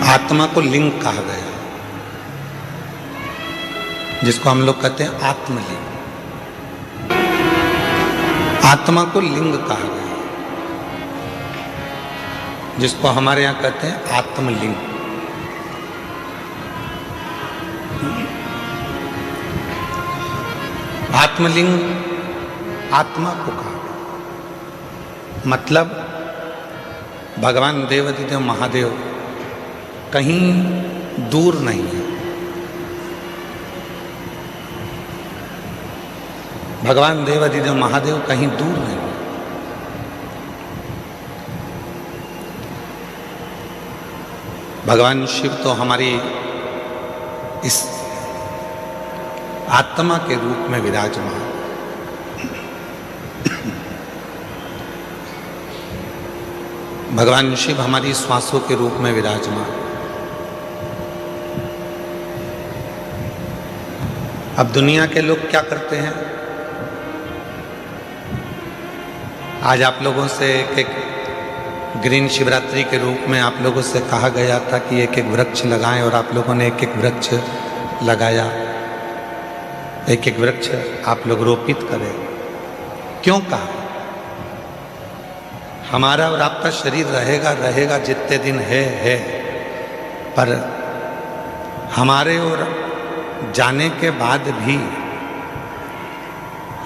आत्मा को लिंग कहा गया, जिसको हम लोग कहते हैं आत्मलिंग। आत्मा को लिंग कहा गया, जिसको हमारे यहां कहते हैं आत्मलिंग। आत्मलिंग आत्मा को कहा गया, मतलब भगवान देवाधिदेव महादेव कहीं दूर नहीं है। भगवान देवाधिदेव महादेव कहीं दूर नहीं है। भगवान शिव तो हमारी इस आत्मा के रूप में विराजमान। भगवान शिव हमारी श्वासों के रूप में विराजमान। अब दुनिया के लोग क्या करते हैं? आज आप लोगों से एक ग्रीन शिवरात्रि के रूप में आप लोगों से कहा गया था कि एक एक वृक्ष लगाएं, और आप लोगों ने एक एक वृक्ष लगाया। एक एक वृक्ष आप लोग रोपित करें। क्यों कहा? हमारा और आपका शरीर रहेगा जितने दिन है, पर हमारे और जाने के बाद भी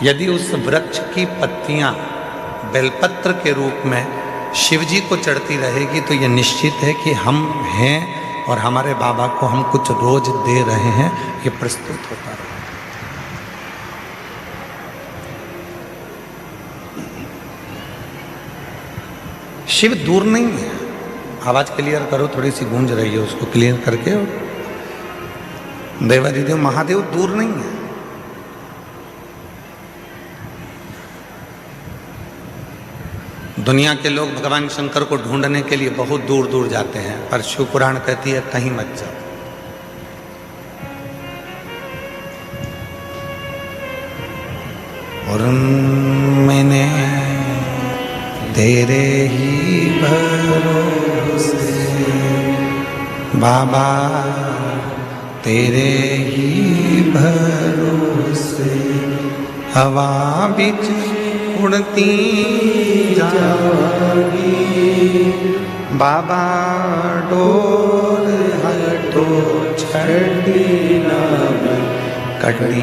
यदि उस वृक्ष की पत्तियां बेलपत्र के रूप में शिव जी को चढ़ती रहेगी, तो यह निश्चित है कि हम हैं और हमारे बाबा को हम कुछ रोज दे रहे हैं, ये प्रस्तुत होता है। शिव दूर नहीं है। आवाज क्लियर करो, थोड़ी सी गूंज रही है, उसको क्लियर करके। देवाधिदेव महादेव दूर नहीं है। दुनिया के लोग भगवान शंकर को ढूंढने के लिए बहुत दूर दूर जाते हैं, पर शिव पुराण कहती है कहीं मत जाओ। और मैंने तेरे ही भरोसे बाबा, तेरे ही भरोसे हवा बिच उड़ती जागी। बाबा डोर हटो छड़ी ना कटी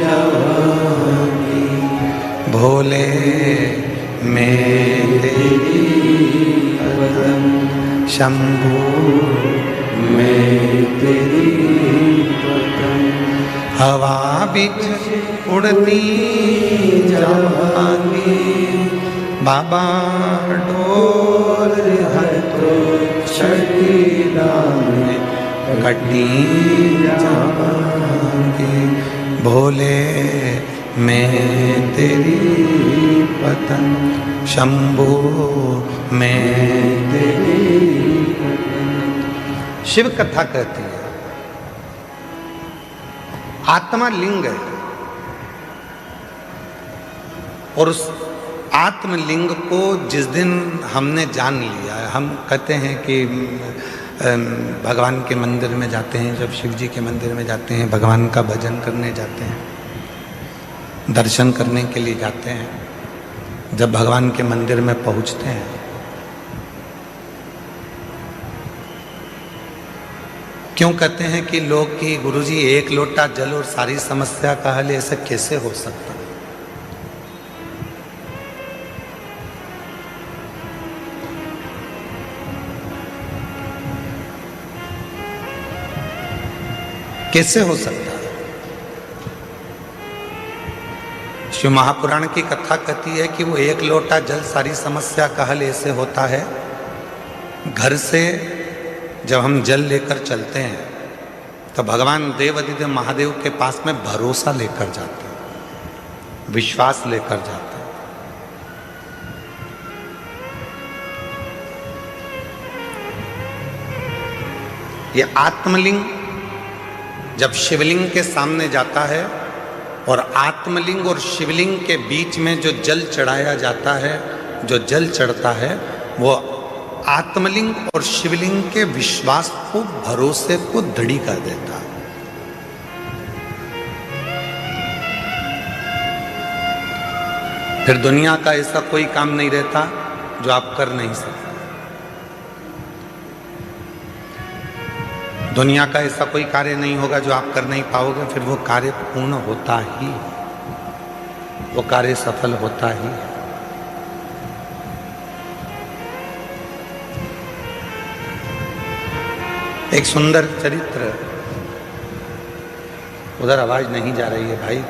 जागी। भोले मैं तेरी पदम, शंभू मैं तेरी पदम। हवा बिच उड़ती जागी। बाबा डोर हटो छड़ी में कटी जागी। भोले मैं तेरी पतंग, शंभू मैं तेरी पतंग। शिव कथा कहती है आत्मा लिंग है, और उस आत्मलिंग को जिस दिन हमने जान लिया है, हम कहते हैं कि भगवान के मंदिर में जाते हैं, जब शिव जी के मंदिर में जाते हैं, भगवान का भजन करने जाते हैं, दर्शन करने के लिए जाते हैं। जब भगवान के मंदिर में पहुंचते हैं, क्यों कहते हैं कि लोग कि गुरुजी एक लोटा जल और सारी समस्या का हल, ऐसा कैसे हो सकता? कैसे हो सकता है? शिव महापुराण की कथा कहती है कि वो एक लोटा जल सारी समस्या का हल ऐसे होता है। घर से जब हम जल लेकर चलते हैं तो भगवान देवाधिदेव महादेव के पास में भरोसा लेकर जाते हैं, विश्वास लेकर जाते हैं। ये आत्मलिंग जब शिवलिंग के सामने जाता है, और आत्मलिंग और शिवलिंग के बीच में जो जल चढ़ाया जाता है, जो जल चढ़ता है वो आत्मलिंग और शिवलिंग के विश्वास को, भरोसे को दृढ़ कर देता है। फिर दुनिया का ऐसा कोई काम नहीं रहता जो आप कर नहीं सकते। दुनिया का ऐसा कोई कार्य नहीं होगा जो आप कर नहीं पाओगे, फिर वो कार्य पूर्ण होता ही, वो कार्य सफल होता ही। एक सुंदर चरित्र, उधर आवाज नहीं जा रही है भाई,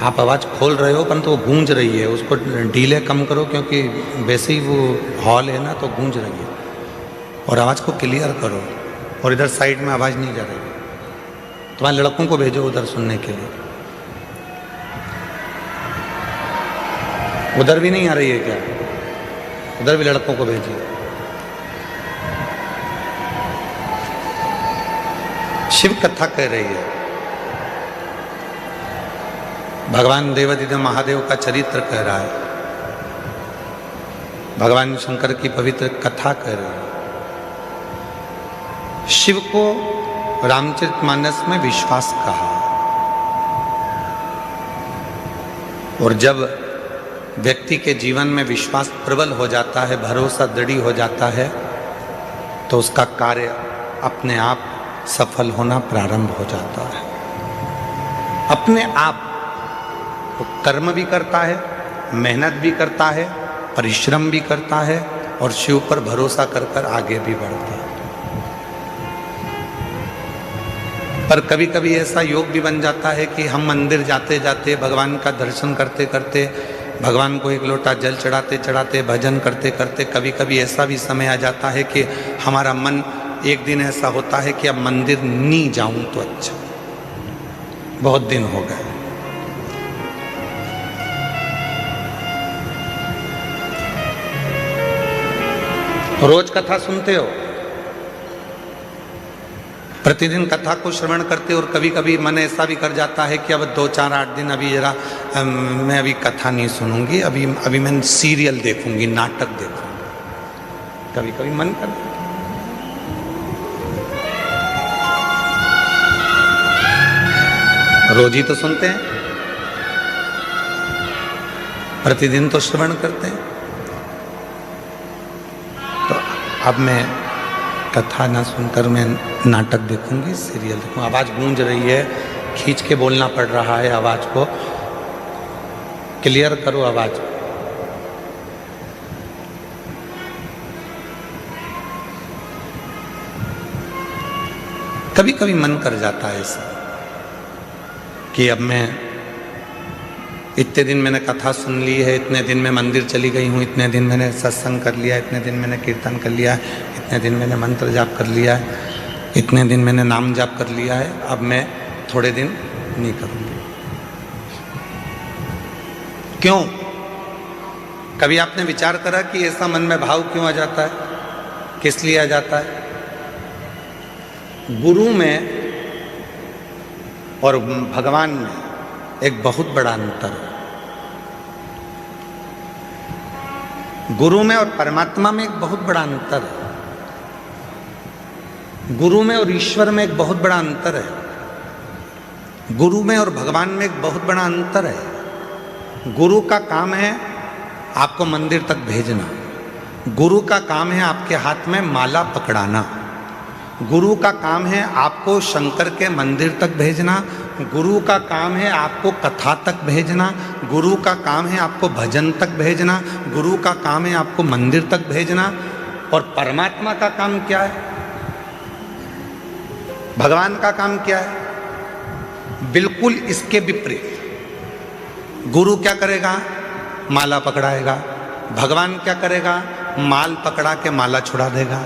आप आवाज खोल रहे हो परंतु वो गूंज रही है, उसको डीले कम करो क्योंकि वैसे ही वो हॉल है ना तो गूंज रही है, और आवाज को क्लियर करो। और इधर साइड में आवाज नहीं जा रही है, तुम्हारे लड़कों को भेजो उधर सुनने के लिए। उधर भी नहीं आ रही है क्या? उधर भी लड़कों को भेजिए। शिव कथा कह रही है, भगवान देवादिदेव महादेव का चरित्र कह रहा है, भगवान शंकर की पवित्र कथा कह रही है। शिव को रामचरितमानस में विश्वास कहा, और जब व्यक्ति के जीवन में विश्वास प्रबल हो जाता है, भरोसा दृढ़ हो जाता है, तो उसका कार्य अपने आप सफल होना प्रारंभ हो जाता है। अपने आप वो कर्म भी करता है, मेहनत भी करता है, परिश्रम भी करता है, और शिव पर भरोसा कर कर आगे भी बढ़ता है। पर कभी कभी ऐसा योग भी बन जाता है कि हम मंदिर जाते जाते, भगवान का दर्शन करते करते, भगवान को एक लोटा जल चढ़ाते चढ़ाते, भजन करते करते, कभी कभी ऐसा भी समय आ जाता है कि हमारा मन, एक दिन ऐसा होता है कि अब मंदिर नहीं जाऊं तो अच्छा, बहुत दिन हो गए। रोज कथा सुनते हो, प्रतिदिन कथा को श्रवण करते, और कभी कभी मन ऐसा भी कर जाता है कि अब 2 4 8 दिन अभी जरा मैं अभी कथा नहीं सुनूंगी, अभी मैं सीरियल देखूंगी, नाटक देखूंगी, कभी कभी मन कर। रोज ही तो सुनते हैं, प्रतिदिन तो श्रवण करते हैं। तो अब मैं कथा ना सुनकर मैं नाटक देखूंगी, सीरियल देखूंगी। आवाज गूंज रही है, खींच के बोलना पड़ रहा है, आवाज को क्लियर करो आवाज। कभी कभी मन कर जाता है ऐसा कि अब मैं, इतने दिन मैंने कथा सुन ली है, इतने दिन मैं मंदिर चली गई हूँ, इतने दिन मैंने सत्संग कर लिया, इतने दिन मैंने कीर्तन कर लिया, इतने दिन मैंने मंत्र जाप कर लिया है, इतने दिन मैंने नाम जाप कर लिया है, अब मैं थोड़े दिन नहीं करूँगी। क्यों? कभी आपने विचार करा कि ऐसा मन में भाव क्यों आ जाता है, किस लिए आ जाता है? गुरु में और भगवान में एक बहुत बड़ा अंतर है। गुरु में और परमात्मा में एक बहुत बड़ा अंतर है। गुरु में और ईश्वर में एक बहुत बड़ा अंतर है। गुरु में और भगवान में एक बहुत बड़ा अंतर है। गुरु का काम है आपको मंदिर तक भेजना, गुरु का काम है आपके हाथ में माला पकड़ाना, गुरु का काम है आपको शंकर के मंदिर तक भेजना, गुरु का काम है आपको कथा तक भेजना, गुरु का काम है आपको भजन तक भेजना, गुरु का काम है आपको मंदिर तक भेजना। और परमात्मा का काम क्या है? भगवान का काम क्या है? बिल्कुल इसके विपरीत। गुरु क्या करेगा? माला पकड़ाएगा। भगवान क्या करेगा? माल पकड़ा के माला छुड़ा देगा।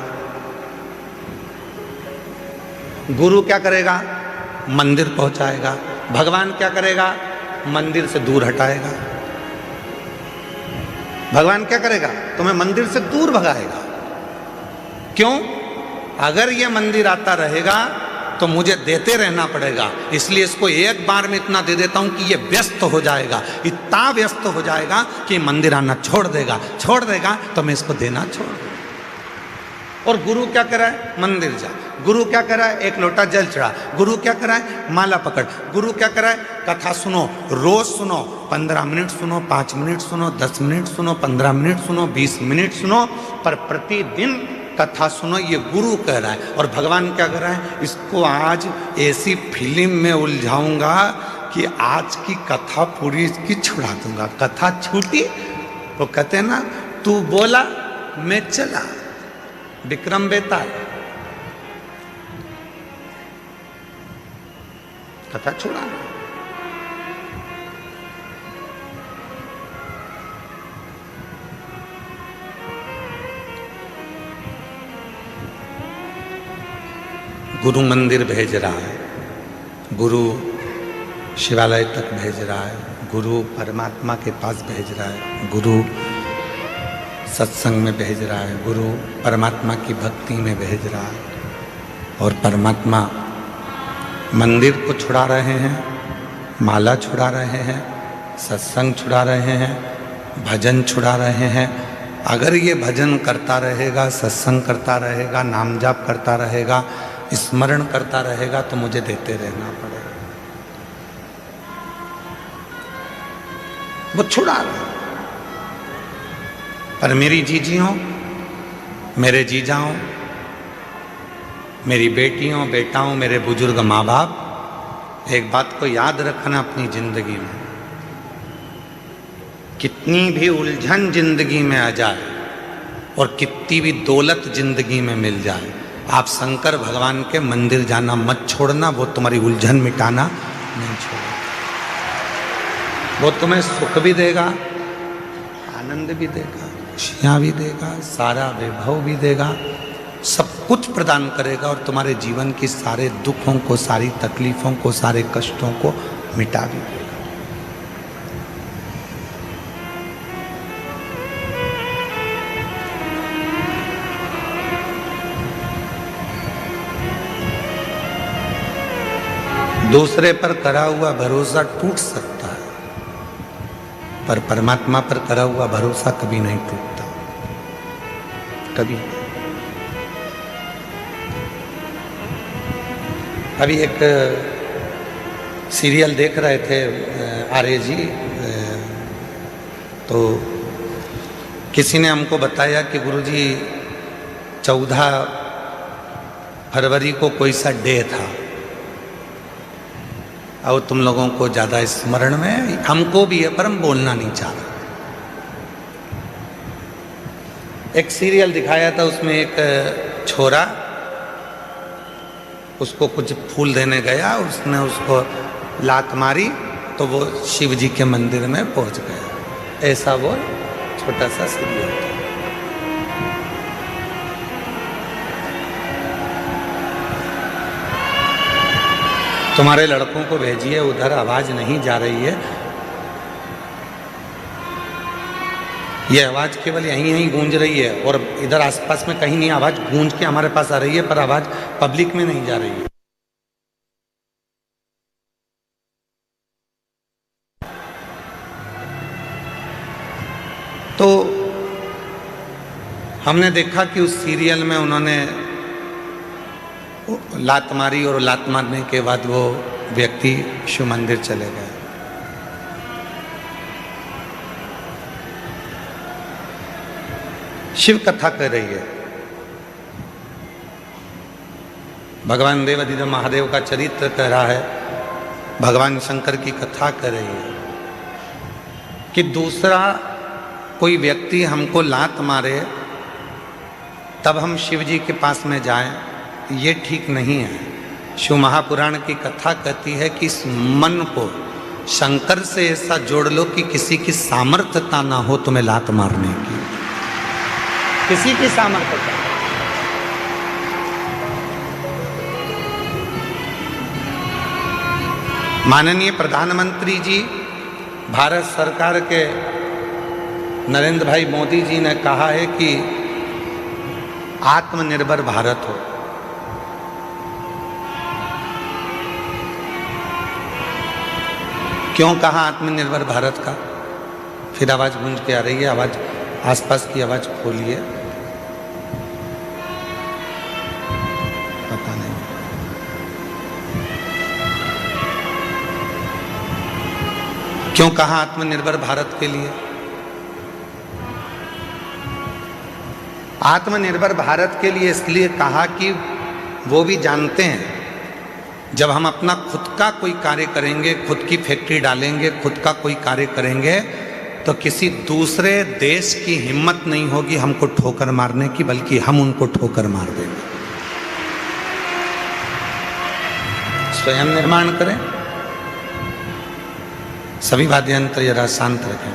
गुरु क्या करेगा? मंदिर पहुंचाएगा। भगवान क्या करेगा? मंदिर से दूर हटाएगा। भगवान क्या करेगा? तुम्हें मंदिर से दूर भगाएगा। क्यों? अगर यह मंदिर आता रहेगा तो तो मुझे देते रहना पड़ेगा, इसलिए इसको एक बार में इतना दे देता हूं कि ये व्यस्त हो जाएगा, इतना व्यस्त हो जाएगा कि मंदिर आना छोड़ देगा तो मैं इसको देना छोड़ दूंगा। और गुरु क्या करा है? मंदिर जा। गुरु क्या करा है? एक लोटा जल चढ़ा। गुरु क्या करा है? माला पकड़। गुरु क्या करा है? कथा सुनो, रोज सुनो, 15 मिनट सुनो, 5 मिनट सुनो, 10 मिनट सुनो, 15 मिनट सुनो, 20 मिनट सुनो, पर प्रतिदिन कथा सुनो, ये गुरु कह रहा है। और भगवान क्या कर रहा है? इसको आज ऐसी फिल्म में उलझाऊंगा कि आज की कथा पूरी इसकी छुड़ा दूंगा। कथा छूटी तो कहते हैं ना, तू बोला मैं चला, विक्रम बेताल। कथा छुड़ा। गुरु मंदिर भेज रहा है, गुरु शिवालय तक भेज रहा है, गुरु परमात्मा के पास भेज रहा है, गुरु सत्संग में भेज रहा है, गुरु परमात्मा की भक्ति में भेज रहा है। और परमात्मा मंदिर को छुड़ा रहे हैं, माला छुड़ा रहे हैं, सत्संग छुड़ा रहे हैं, भजन छुड़ा रहे हैं। अगर ये भजन करता रहेगा, सत्संग करता रहेगा, नाम जाप करता रहेगा, स्मरण करता रहेगा, तो मुझे देते रहना पड़ेगा। वो छुड़ा रहे। पर मेरी जीजियों, मेरे जीजाओं, मेरी बेटियों, बेटाओं, मेरे बुजुर्ग माँ बाप, एक बात को याद रखना अपनी जिंदगी में, कितनी भी उलझन जिंदगी में आ जाए और कितनी भी दौलत जिंदगी में मिल जाए, आप शंकर भगवान के मंदिर जाना मत छोड़ना। वो तुम्हारी उलझन मिटाना नहीं छोड़ेगा। वो तुम्हें सुख भी देगा, आनंद भी देगा, खुशियाँ भी देगा, सारा वैभव भी देगा, सब कुछ प्रदान करेगा और तुम्हारे जीवन की सारे दुखों को, सारी तकलीफों को, सारे कष्टों को मिटा भी देगा। दूसरे पर करा हुआ भरोसा टूट सकता है, पर परमात्मा पर करा हुआ भरोसा कभी नहीं टूटता, कभी। अभी एक सीरियल देख रहे थे आर्य जी, तो किसी ने हमको बताया कि गुरुजी 14 फरवरी को कोई सा डे था और तुम लोगों को ज़्यादा स्मरण में, हमको भी है पर हम बोलना नहीं चाह रहे। एक सीरियल दिखाया था, उसमें एक छोरा उसको कुछ फूल देने गया, उसने उसको लात मारी तो वो शिव जी के मंदिर में पहुंच गया। ऐसा वो छोटा सा सीरियल था। तुम्हारे लड़कों को भेजिए, उधर आवाज नहीं जा रही है। ये आवाज केवल यहीं गूंज रही है और इधर आसपास में कहीं नहीं आवाज गूंज के हमारे पास आ रही है, पर आवाज पब्लिक में नहीं जा रही है। तो हमने देखा कि उस सीरियल में उन्होंने लात मारी और लात मारने के बाद वो व्यक्ति शिव मंदिर चले गए। शिव कथा कर रही है, भगवान देवाधिदेव महादेव का चरित्र कह रहा है, भगवान शंकर की कथा कर रही है कि दूसरा कोई व्यक्ति हमको लात मारे तब हम शिव जी के पास में जाएं, ये ठीक नहीं है। शिव महापुराण की कथा कहती है कि इस मन को शंकर से ऐसा जोड़ लो कि किसी की सामर्थ्यता ना हो तुम्हें लात मारने की, किसी की सामर्थ्यता। माननीय प्रधानमंत्री जी, भारत सरकार के नरेंद्र भाई मोदी जी ने कहा है कि आत्मनिर्भर भारत हो। क्यों कहा आत्मनिर्भर भारत का? फिर आवाज गूंज के आ रही है, आवाज आसपास की आवाज खोलिए। पता नहीं क्यों कहा आत्मनिर्भर भारत के लिए? आत्मनिर्भर भारत के लिए इसलिए कहा कि वो भी जानते हैं जब हम अपना खुद का कोई कार्य करेंगे, खुद की फैक्ट्री डालेंगे, खुद का कोई कार्य करेंगे, तो किसी दूसरे देश की हिम्मत नहीं होगी हमको ठोकर मारने की, बल्कि हम उनको ठोकर मार देंगे। स्वयं निर्माण करें। सभी वाद्य यंत्र जरा शांत रखें।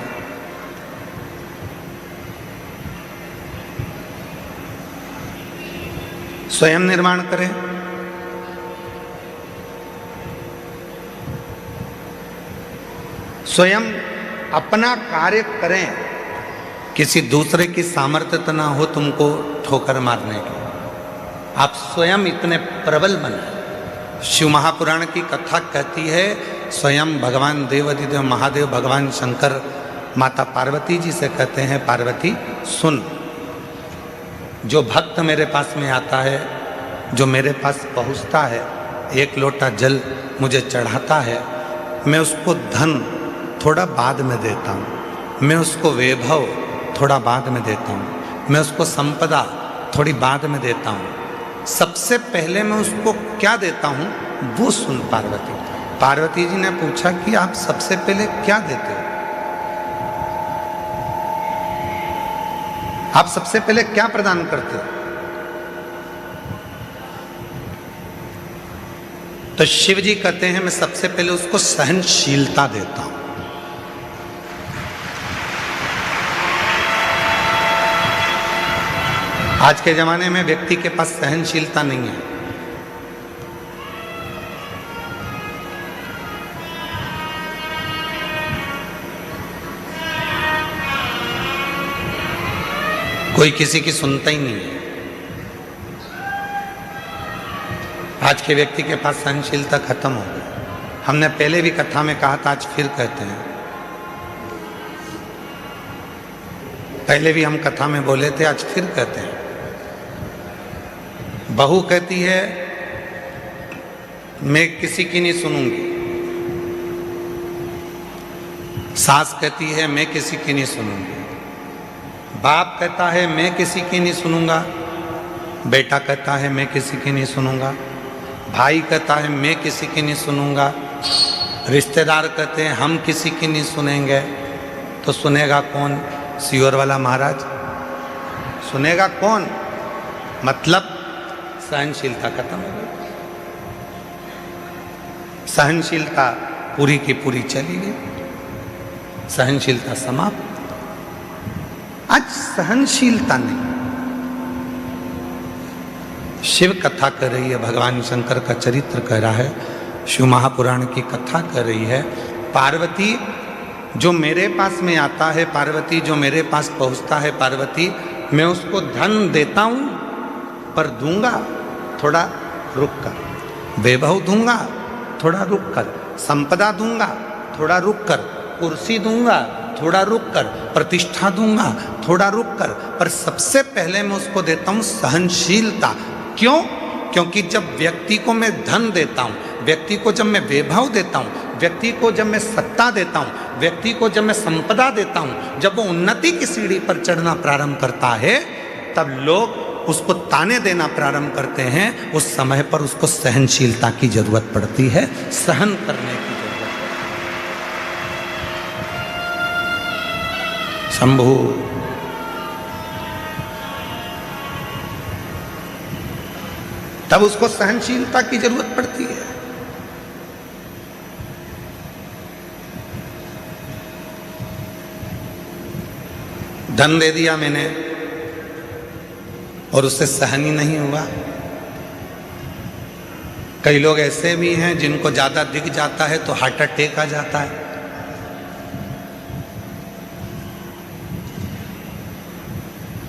स्वयं निर्माण करें। स्वयं अपना कार्य करें। किसी दूसरे की सामर्थ्य ना हो तुमको ठोकर मारने की। आप स्वयं इतने प्रबल बने। शिव महापुराण की कथा कहती है, स्वयं भगवान देवाधिदेव महादेव भगवान शंकर माता पार्वती जी से कहते हैं, पार्वती सुन, जो भक्त मेरे पास में आता है, जो मेरे पास पहुंचता है, एक लोटा जल मुझे चढ़ाता है, मैं उसको धन थोड़ा बाद में देता हूँ, मैं उसको वैभव थोड़ा बाद में देता हूँ, मैं उसको संपदा थोड़ी बाद में देता हूँ। सबसे पहले मैं उसको क्या देता हूँ वो सुन पार्वती। पार्वती जी ने पूछा कि आप सबसे पहले क्या देते हो? आप सबसे पहले क्या प्रदान करते हो? तो शिव जी कहते हैं, मैं सबसे पहले उसको सहनशीलता देता हूं। आज के जमाने में व्यक्ति के पास सहनशीलता नहीं है। कोई किसी की सुनता ही नहीं है। आज के व्यक्ति के पास सहनशीलता खत्म हो गई। हमने पहले भी कथा में कहा था, आज फिर कहते हैं। पहले भी हम कथा में बोले थे, आज फिर कहते हैं। बहू कहती है मैं किसी की नहीं सुनूंगी, सास कहती है मैं किसी की नहीं सुनूंगी, बाप कहता है मैं किसी की नहीं सुनूंगा, बेटा कहता है मैं किसी की नहीं सुनूंगा, भाई कहता है मैं किसी की नहीं सुनूंगा, रिश्तेदार कहते हैं हम किसी की नहीं सुनेंगे। तो सुनेगा कौन? सियोर वाला महाराज सुनेगा कौन? मतलब सहनशीलता खत्म हो गई। सहनशीलता पूरी की पूरी चली गई, सहनशीलता समाप्त। आज सहनशीलता नहीं। शिव कथा कर रही है, भगवान शंकर का चरित्र कह रहा है, शिव महापुराण की कथा कर रही है। पार्वती जो मेरे पास में आता है, पार्वती जो मेरे पास पहुंचता है, पार्वती मैं उसको धन देता हूं, पर दूंगा थोड़ा रुक कर, वैभव दूंगा थोड़ा रुक कर, संपदा दूंगा थोड़ा रुक कर, कुर्सी दूंगा थोड़ा रुक कर, प्रतिष्ठा दूंगा थोड़ा रुक कर, पर सबसे पहले मैं उसको देता हूं सहनशीलता। क्यों? क्योंकि जब व्यक्ति को मैं धन देता हूं, व्यक्ति को जब मैं वैभव देता हूं, व्यक्ति को जब मैं सत्ता देता हूं, व्यक्ति को जब मैं संपदा देता हूं, जब वो उन्नति की सीढ़ी पर चढ़ना प्रारंभ करता है, तब लोग उसको ताने देना प्रारंभ करते हैं। उस समय पर उसको सहनशीलता की जरूरत पड़ती है, सहन करने की जरूरत है। शंभु तब उसको सहनशीलता की जरूरत पड़ती है। धन दे दिया मैंने और उससे सहन ही नहीं हुआ। कई लोग ऐसे भी हैं जिनको ज्यादा दिख जाता है तो हार्ट अटैक आ जाता है।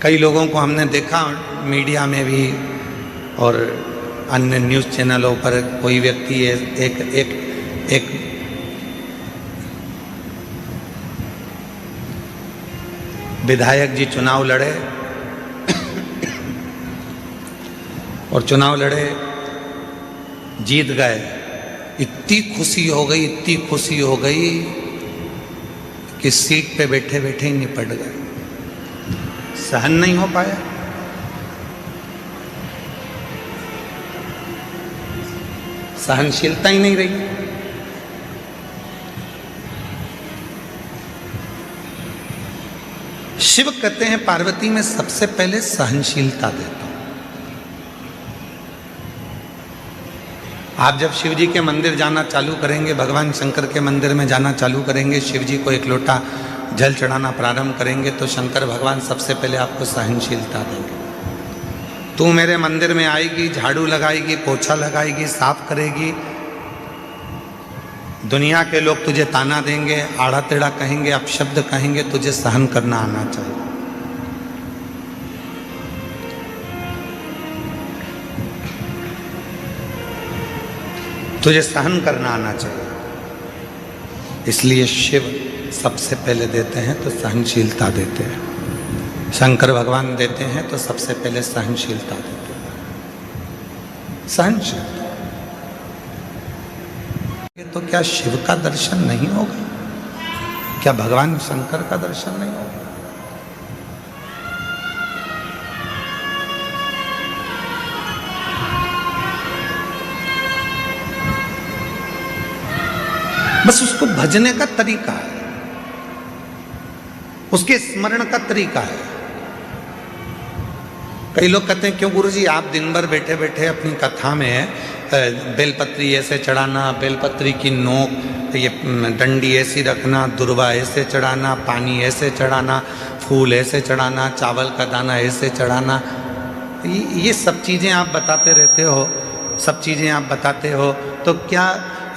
कई लोगों को हमने देखा मीडिया में भी और अन्य न्यूज़ चैनलों पर, कोई व्यक्ति एक विधायक जी चुनाव लड़े और चुनाव लड़े, जीत गए। इतनी खुशी हो गई कि सीट पे बैठे बैठे ही निपट गए, सहन नहीं हो पाया। सहनशीलता ही नहीं रही। शिव कहते हैं पार्वती में सबसे पहले सहनशीलता देता हूं। आप जब शिव जी के मंदिर जाना चालू करेंगे, भगवान शंकर के मंदिर में जाना चालू करेंगे, शिव जी को एक लोटा जल चढ़ाना प्रारंभ करेंगे, तो शंकर भगवान सबसे पहले आपको सहनशीलता देंगे। तू मेरे मंदिर में आएगी, झाड़ू लगाएगी, पोछा लगाएगी, साफ करेगी, दुनिया के लोग तुझे ताना देंगे, आड़ा टेढ़ा कहेंगे, अपशब्द कहेंगे, तुझे सहन करना आना चाहिए। तुझे सहन करना आना चाहिए। इसलिए शिव सबसे पहले देते हैं तो सहनशीलता देते हैं। शंकर भगवान देते हैं तो सबसे पहले सहनशीलता देते हैं। सहनशीलता। तो क्या शिव का दर्शन नहीं होगा? क्या भगवान शंकर का दर्शन नहीं होगा? बस उसको भजने का तरीका है, उसके स्मरण का तरीका है। कई लोग कहते हैं क्यों गुरुजी आप दिन भर बैठे बैठे अपनी कथा में बेलपत्री ऐसे चढ़ाना, बेलपत्री की नोक ये डंडी ऐसी रखना, दुर्वा ऐसे चढ़ाना, पानी ऐसे चढ़ाना, फूल ऐसे चढ़ाना, चावल का दाना ऐसे चढ़ाना, ये सब चीज़ें आप बताते रहते हो, सब चीज़ें आप बताते हो, तो क्या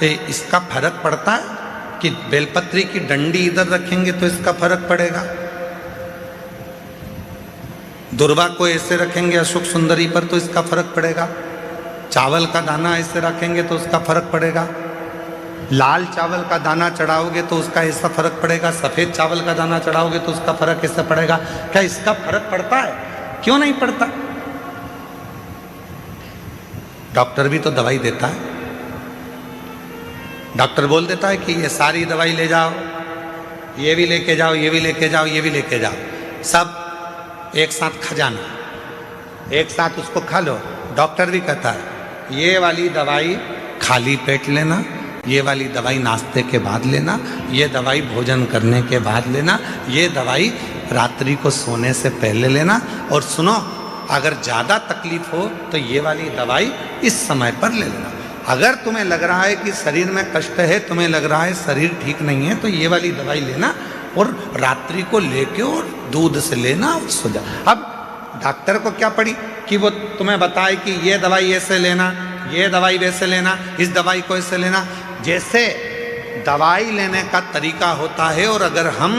इसका फर्क पड़ता है कि बेलपत्री की डंडी इधर रखेंगे तो इसका फर्क पड़ेगा, दुर्वा को ऐसे रखेंगे अशोक सुंदरी पर तो इसका फर्क पड़ेगा, चावल का दाना ऐसे रखेंगे तो उसका फर्क पड़ेगा, लाल चावल का दाना चढ़ाओगे तो उसका ऐसा फर्क पड़ेगा, सफ़ेद चावल का दाना चढ़ाओगे तो उसका फर्क ऐसा पड़ेगा? क्या इसका फर्क पड़ता है? क्यों नहीं पड़ता? डॉक्टर भी तो दवाई देता है। डॉक्टर बोल देता है कि ये सारी दवाई ले जाओ, ये भी लेके जाओ, ये भी लेके जाओ, ये भी लेके जाओ, सब एक साथ खा जाना, एक साथ उसको खा लो। डॉक्टर भी कहता है ये वाली दवाई खाली पेट लेना, ये वाली दवाई नाश्ते के बाद लेना, ये दवाई भोजन करने के बाद लेना, ये दवाई रात्रि को सोने से पहले लेना, और सुनो अगर ज़्यादा तकलीफ हो तो ये वाली दवाई इस समय पर ले लेना। अगर तुम्हें लग रहा है कि शरीर में कष्ट है, तुम्हें लग रहा है शरीर ठीक नहीं है, तो ये वाली दवाई लेना और रात्रि को लेके और दूध से लेना और सो जा। अब डॉक्टर को क्या पड़ी कि वो तुम्हें बताए कि ये दवाई ऐसे लेना, ये दवाई वैसे लेना, इस दवाई को ऐसे लेना। जैसे दवाई लेने का तरीका होता है, और अगर हम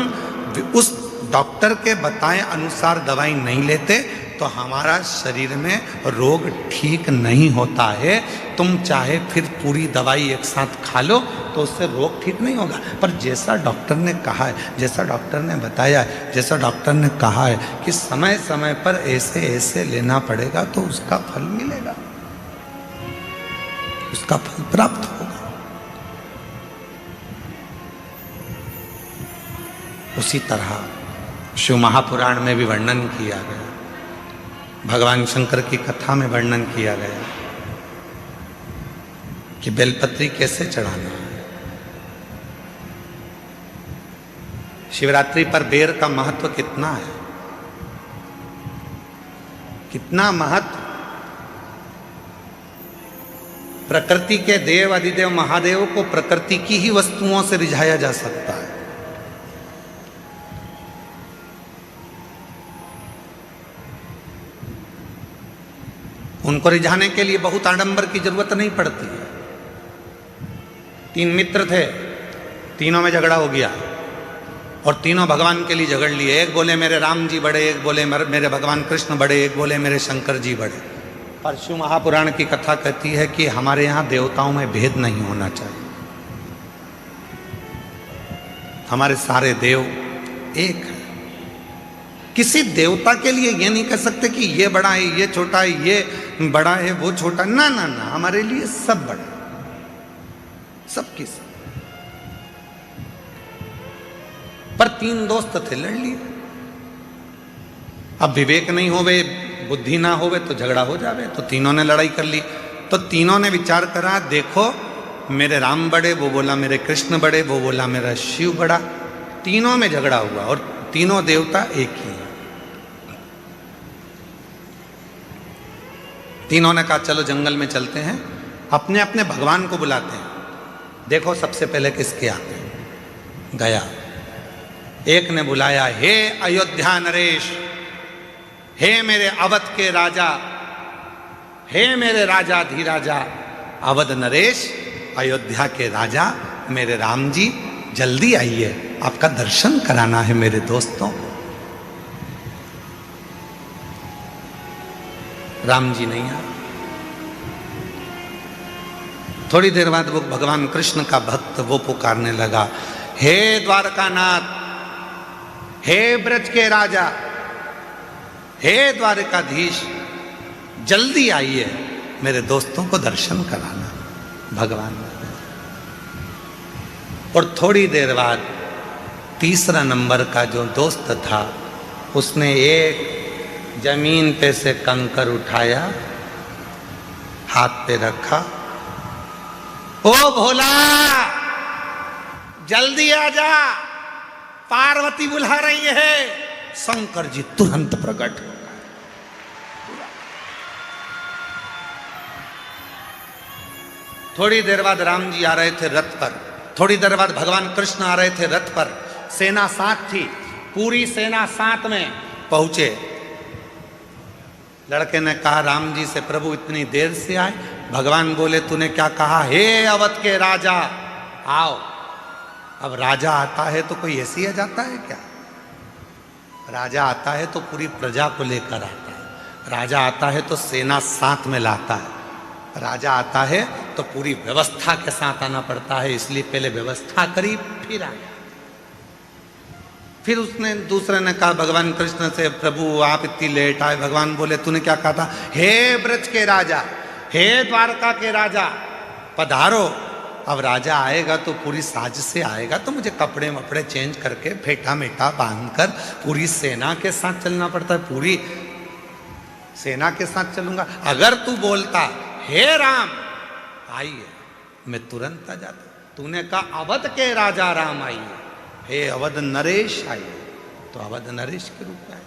उस डॉक्टर के बताए अनुसार दवाई नहीं लेते तो हमारा शरीर में रोग ठीक नहीं होता है। तुम चाहे फिर पूरी दवाई एक साथ खा लो तो उससे रोग ठीक नहीं होगा। पर जैसा डॉक्टर ने कहा है, जैसा डॉक्टर ने बताया है, जैसा डॉक्टर ने कहा है कि समय समय पर ऐसे ऐसे लेना पड़ेगा तो उसका फल मिलेगा, उसका फल प्राप्त होगा। उसी तरह शिव महापुराण में भी वर्णन किया गया, भगवान शंकर की कथा में वर्णन किया गया कि बेलपत्री कैसे चढ़ाना है। शिवरात्रि पर बेर का महत्व कितना है, कितना महत्व। प्रकृति के देव अधिदेव महादेव को प्रकृति की ही वस्तुओं से रिझाया जा सकता है। उनको रिझाने के लिए बहुत आडंबर की जरूरत नहीं पड़ती है। 3 मित्र थे, तीनों में झगड़ा हो गया और तीनों भगवान के लिए झगड़ लिए। एक बोले मेरे राम जी बड़े, एक बोले मेरे भगवान कृष्ण बड़े, एक बोले मेरे शंकर जी बड़े। पर शिव महापुराण की कथा कहती है कि हमारे यहाँ देवताओं में भेद नहीं होना चाहिए, हमारे सारे देव एक हैं। किसी देवता के लिए ये नहीं कह सकते कि ये बड़ा है, ये छोटा है, ये बड़ा है, वो छोटा। ना ना ना, हमारे लिए सब बड़ा, सबकी सब। पर 3 दोस्त थे, लड़ लिए। अब विवेक नहीं होवे, बुद्धि ना होवे तो झगड़ा हो जावे। तो तीनों ने लड़ाई कर ली। तो तीनों ने विचार करा, देखो मेरे राम बड़े, वो बोला मेरे कृष्ण बड़े, वो बोला मेरा शिव बड़ा। तीनों में झगड़ा हुआ और तीनों देवता एक ही हैं। तीनों ने कहा चलो जंगल में चलते हैं, अपने अपने भगवान को बुलाते हैं, देखो सबसे पहले किसके आते हैं। गया, एक ने बुलाया, हे अयोध्या नरेश, हे मेरे अवध के राजा, हे मेरे राजा धीराजा, अवध नरेश, अयोध्या के राजा मेरे राम जी, जल्दी आइए, आपका दर्शन कराना है मेरे दोस्तों को। राम जी नहीं आए। थोड़ी देर बाद वो भगवान कृष्ण का भक्त वो पुकारने लगा, हे द्वारकानाथ, हे ब्रज के राजा, हे द्वारकाधीश, जल्दी आइए, मेरे दोस्तों को दर्शन कराना। भगवान। और थोड़ी देर बाद तीसरा नंबर का जो दोस्त था, उसने एक जमीन पे से कंकर उठाया, हाथ पे रखा, ओ भोला जल्दी आ जा, पार्वती बुला रही है। शंकर जी तुरंत प्रकट हो गए। थोड़ी देर बाद राम जी आ रहे थे रथ पर, थोड़ी देर बाद भगवान कृष्ण आ रहे थे रथ पर, सेना साथ थी, पूरी सेना साथ में पहुंचे। लड़के ने कहा राम जी से, प्रभु इतनी देर से आए? भगवान बोले, तूने क्या कहा? हे अवध के राजा आओ। अब राजा आता है तो कोई ऐसे ही जाता है क्या? राजा आता है तो पूरी प्रजा को लेकर आता है, राजा आता है तो सेना साथ में लाता है, राजा आता है तो पूरी व्यवस्था के साथ आना पड़ता है। इसलिए पहले व्यवस्था करी फिर आया। फिर उसने दूसरे ने कहा भगवान कृष्ण से, प्रभु आप इतनी लेट आए। भगवान बोले, तूने क्या कहा था? हे ब्रज के राजा, हे द्वारका के राजा, पधारो। अब राजा आएगा तो पूरी साज से आएगा, तो मुझे कपड़े वपड़े चेंज करके फेटा मेटा बांधकर पूरी सेना के साथ चलना पड़ता है, पूरी सेना के साथ चलूंगा। अगर तू बोलता हे राम आइए, मैं तुरंत आ जाता। तूने कहा अवध के राजा राम आइए, हे अवध नरेश आइए, तो अवध नरेश के रूप में आए।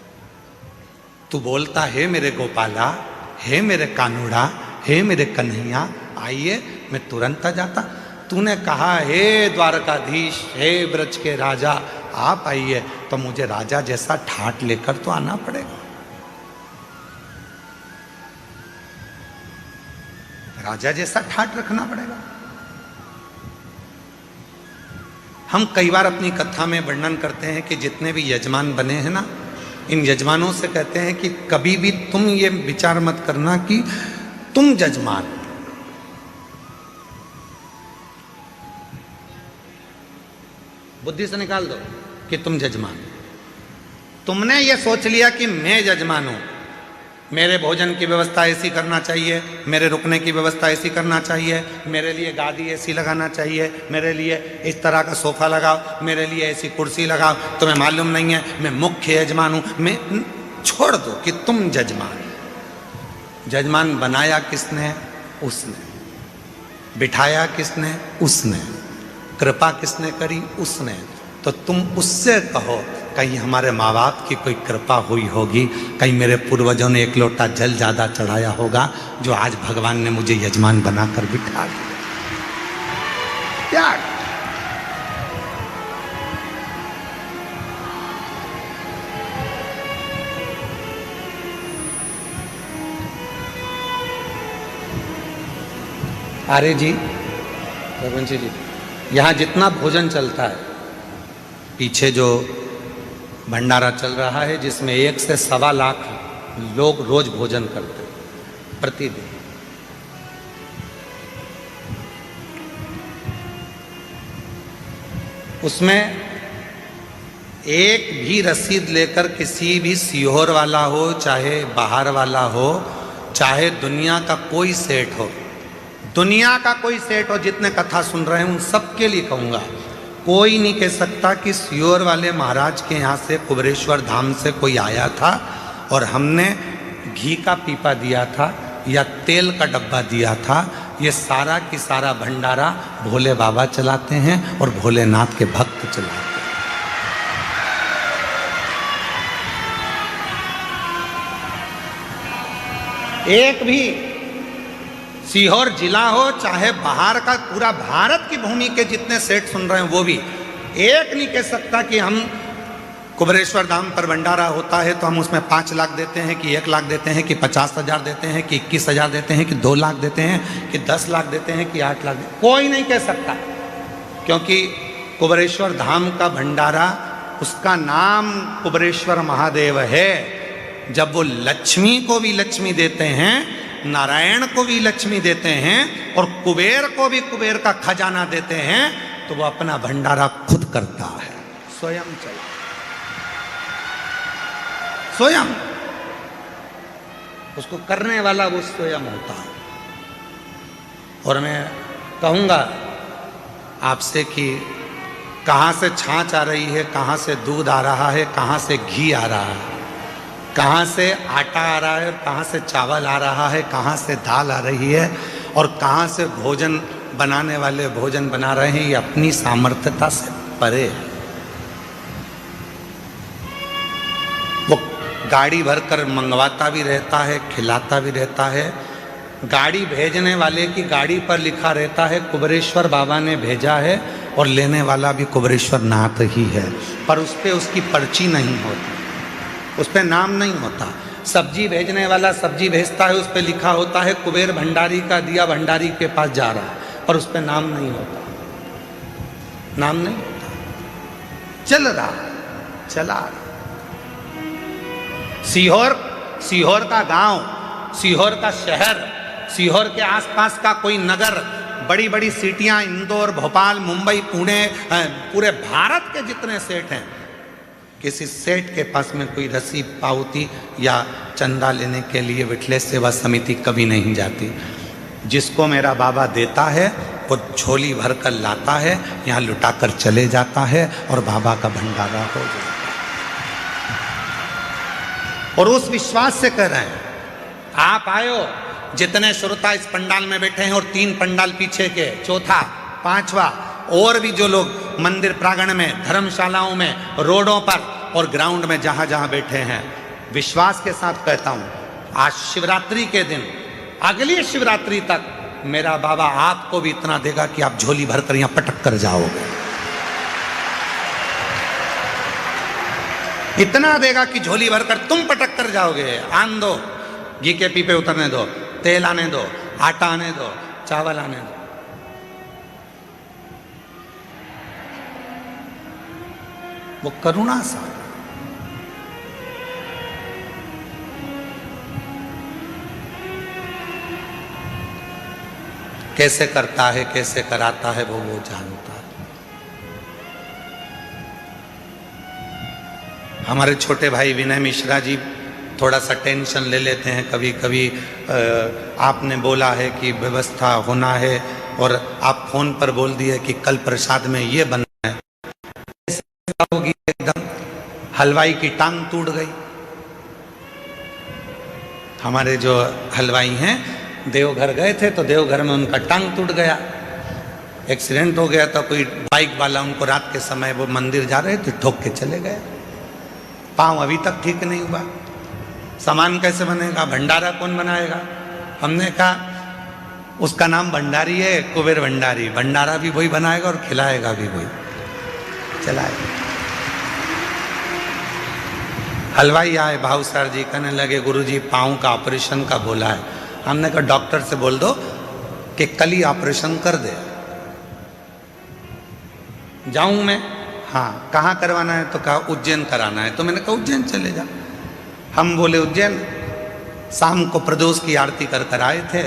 तू बोलता हे मेरे गोपाला, हे मेरे कानूड़ा, हे मेरे कन्हैया आइए, मैं तुरंत आ जाता। तूने कहा हे द्वारकाधीश, हे ब्रज के राजा आप आइए, तो मुझे राजा जैसा ठाट लेकर तो आना पड़ेगा। राजा जैसा ठाट रखना पड़ेगा। हम कई बार अपनी कथा में वर्णन करते हैं कि जितने भी यजमान बने हैं ना, इन यजमानों से कहते हैं कि कभी भी तुम ये विचार मत करना कि तुम यजमान, बुद्धि से निकाल दो कि तुम यजमान। तुमने ये सोच लिया कि मैं यजमान हूं, मेरे भोजन की व्यवस्था ऐसी करना चाहिए, मेरे रुकने की व्यवस्था ऐसी करना चाहिए, मेरे लिए गादी ऐसी लगाना चाहिए, मेरे लिए इस तरह का सोफा लगाओ, मेरे लिए ऐसी कुर्सी लगाओ। तुम्हें मालूम नहीं है मैं मुख्य यजमान हूं। मैं छोड़ दो कि तुम यजमान। यजमान बनाया किसने? उसने। बिठाया किसने? उसने। कृपा किसने करी? उसने। तो तुम उससे कहो कहीं हमारे माँ बाप की कोई कृपा हुई होगी, कहीं मेरे पूर्वजों ने एक लोटा जल ज़्यादा चढ़ाया होगा, जो आज भगवान ने मुझे यजमान बनाकर बिठा दिया। यार आर्य जी, रघुवंशी जी, यहाँ जितना भोजन चलता है, पीछे जो भंडारा चल रहा है जिसमें 1 से 1.25 लाख लोग रोज भोजन करते हैं प्रतिदिन। उसमें एक भी रसीद लेकर किसी भी सीहोर वाला हो, चाहे बाहर वाला हो, चाहे दुनिया का कोई सेठ हो, दुनिया का कोई सेठ हो, जितने कथा सुन रहे हैं उन सबके लिए कहूँगा, कोई नहीं कह सकता कि सीहोर वाले महाराज के यहाँ से कुबेरेश्वर धाम से कोई आया था और हमने घी का पीपा दिया था या तेल का डब्बा दिया था। ये सारा की सारा भंडारा भोले बाबा चलाते हैं और भोलेनाथ के भक्त चलाते हैं। एक भी सीहोर जिला हो, चाहे बाहर का, पूरा भारत की भूमि के जितने सेठ सुन रहे हैं वो भी एक नहीं कह सकता कि हम कुबेरेश्वर धाम पर भंडारा होता है तो हम उसमें 5 लाख देते हैं कि 1 लाख देते हैं कि 50,000 देते हैं कि 21,000 देते हैं कि 2 लाख देते हैं कि 10 लाख देते हैं कि 8 लाख देते हैं। कोई नहीं कह सकता, क्योंकि कुबेरेश्वर धाम का भंडारा, उसका नाम कुबेरेश्वर महादेव है। जब वो लक्ष्मी को भी लक्ष्मी देते हैं, नारायण को भी लक्ष्मी देते हैं और कुबेर को भी कुबेर का खजाना देते हैं, तो वो अपना भंडारा खुद करता है, स्वयं चला, स्वयं। उसको करने वाला वो स्वयं होता है। और मैं कहूँगा आपसे कि कहाँ से छाछ आ रही है, कहाँ से दूध आ रहा है, कहाँ से घी आ रहा है, कहाँ से आटा आ रहा है, कहाँ से चावल आ रहा है, कहाँ से दाल आ रही है और कहाँ से भोजन बनाने वाले भोजन बना रहे हैं, ये अपनी सामर्थ्यता से परे है। वो गाड़ी भरकर मंगवाता भी रहता है, खिलाता भी रहता है। गाड़ी भेजने वाले की गाड़ी पर लिखा रहता है कुबेरेश्वर बाबा ने भेजा है, और लेने वाला भी कुबेरेश्वर नाथ ही है, पर उस पर उसकी पर्ची नहीं होती, उस पर नाम नहीं होता। सब्जी भेजने वाला सब्जी भेजता है, उस पर लिखा होता है कुबेर भंडारी का दिया भंडारी के पास जा रहा है, पर उस पर नाम नहीं होता, नाम नहीं होता। चल रहा, चला रहा। सीहोर का गांव, सीहोर का शहर, सीहोर के आसपास का कोई नगर, बड़ी बड़ी सिटियां, इंदौर, भोपाल, मुंबई, पुणे, पूरे भारत के जितने सेठ हैं, किसी सेठ के पास में कोई रसीद, पावती या चंदा लेने के लिए विठलेश सेवा समिति कभी नहीं जाती। जिसको मेरा बाबा देता है वो झोली भर कर लाता है, यहाँ लुटा कर चले जाता है और बाबा का भंडारा हो जाता है। और उस विश्वास से कह रहे हैं, आप आयो, जितने श्रोता इस पंडाल में बैठे हैं और 3 पंडाल पीछे के, चौथा, 5वां, और भी जो लोग मंदिर प्रांगण में, धर्मशालाओं में, रोडों पर और ग्राउंड में जहां जहां बैठे हैं, विश्वास के साथ कहता हूं, आज शिवरात्रि के दिन, अगली शिवरात्रि तक मेरा बाबा आपको भी इतना देगा कि आप झोली भरकर यहां पटक कर जाओगे। इतना देगा कि झोली भरकर तुम पटक कर जाओगे। आन दो, घी के पीपे उतरने दो, तेल आने दो, आटा आने दो, चावल आने दो। वो करुणा सागर, कैसे करता है, कैसे कराता है, वो जानता है। हमारे छोटे भाई विनय मिश्रा जी थोड़ा सा टेंशन ले लेते हैं कभी कभी। आपने बोला है कि व्यवस्था होना है और आप फोन पर बोल दिए कि कल प्रसाद में ये बनना है, होगी एकदम हलवाई की टांग टूट गई। हमारे जो हलवाई हैं देवघर गए थे तो देवघर में उनका टांग टूट गया, एक्सीडेंट हो गया। तो कोई बाइक वाला उनको रात के समय, वो मंदिर जा रहे थे, ठोक के चले गए। पाँव अभी तक ठीक नहीं हुआ। सामान कैसे बनेगा, भंडारा कौन बनाएगा? हमने कहा उसका नाम भंडारी है, कुबेर भंडारी, भंडारा भी वही बनाएगा और खिलाएगा भी वही, चलाएगा। हलवाई आए, भाव सर जी कहने लगे गुरुजी पाँव का ऑपरेशन का बोला है। हमने कहा डॉक्टर से बोल दो कि कल ही ऑपरेशन कर दे। जाऊं मैं? हाँ। कहाँ करवाना है? तो कहा उज्जैन कराना है। तो मैंने कहा उज्जैन चले जा। हम बोले उज्जैन। शाम को प्रदोष की आरती कर कर आए थे।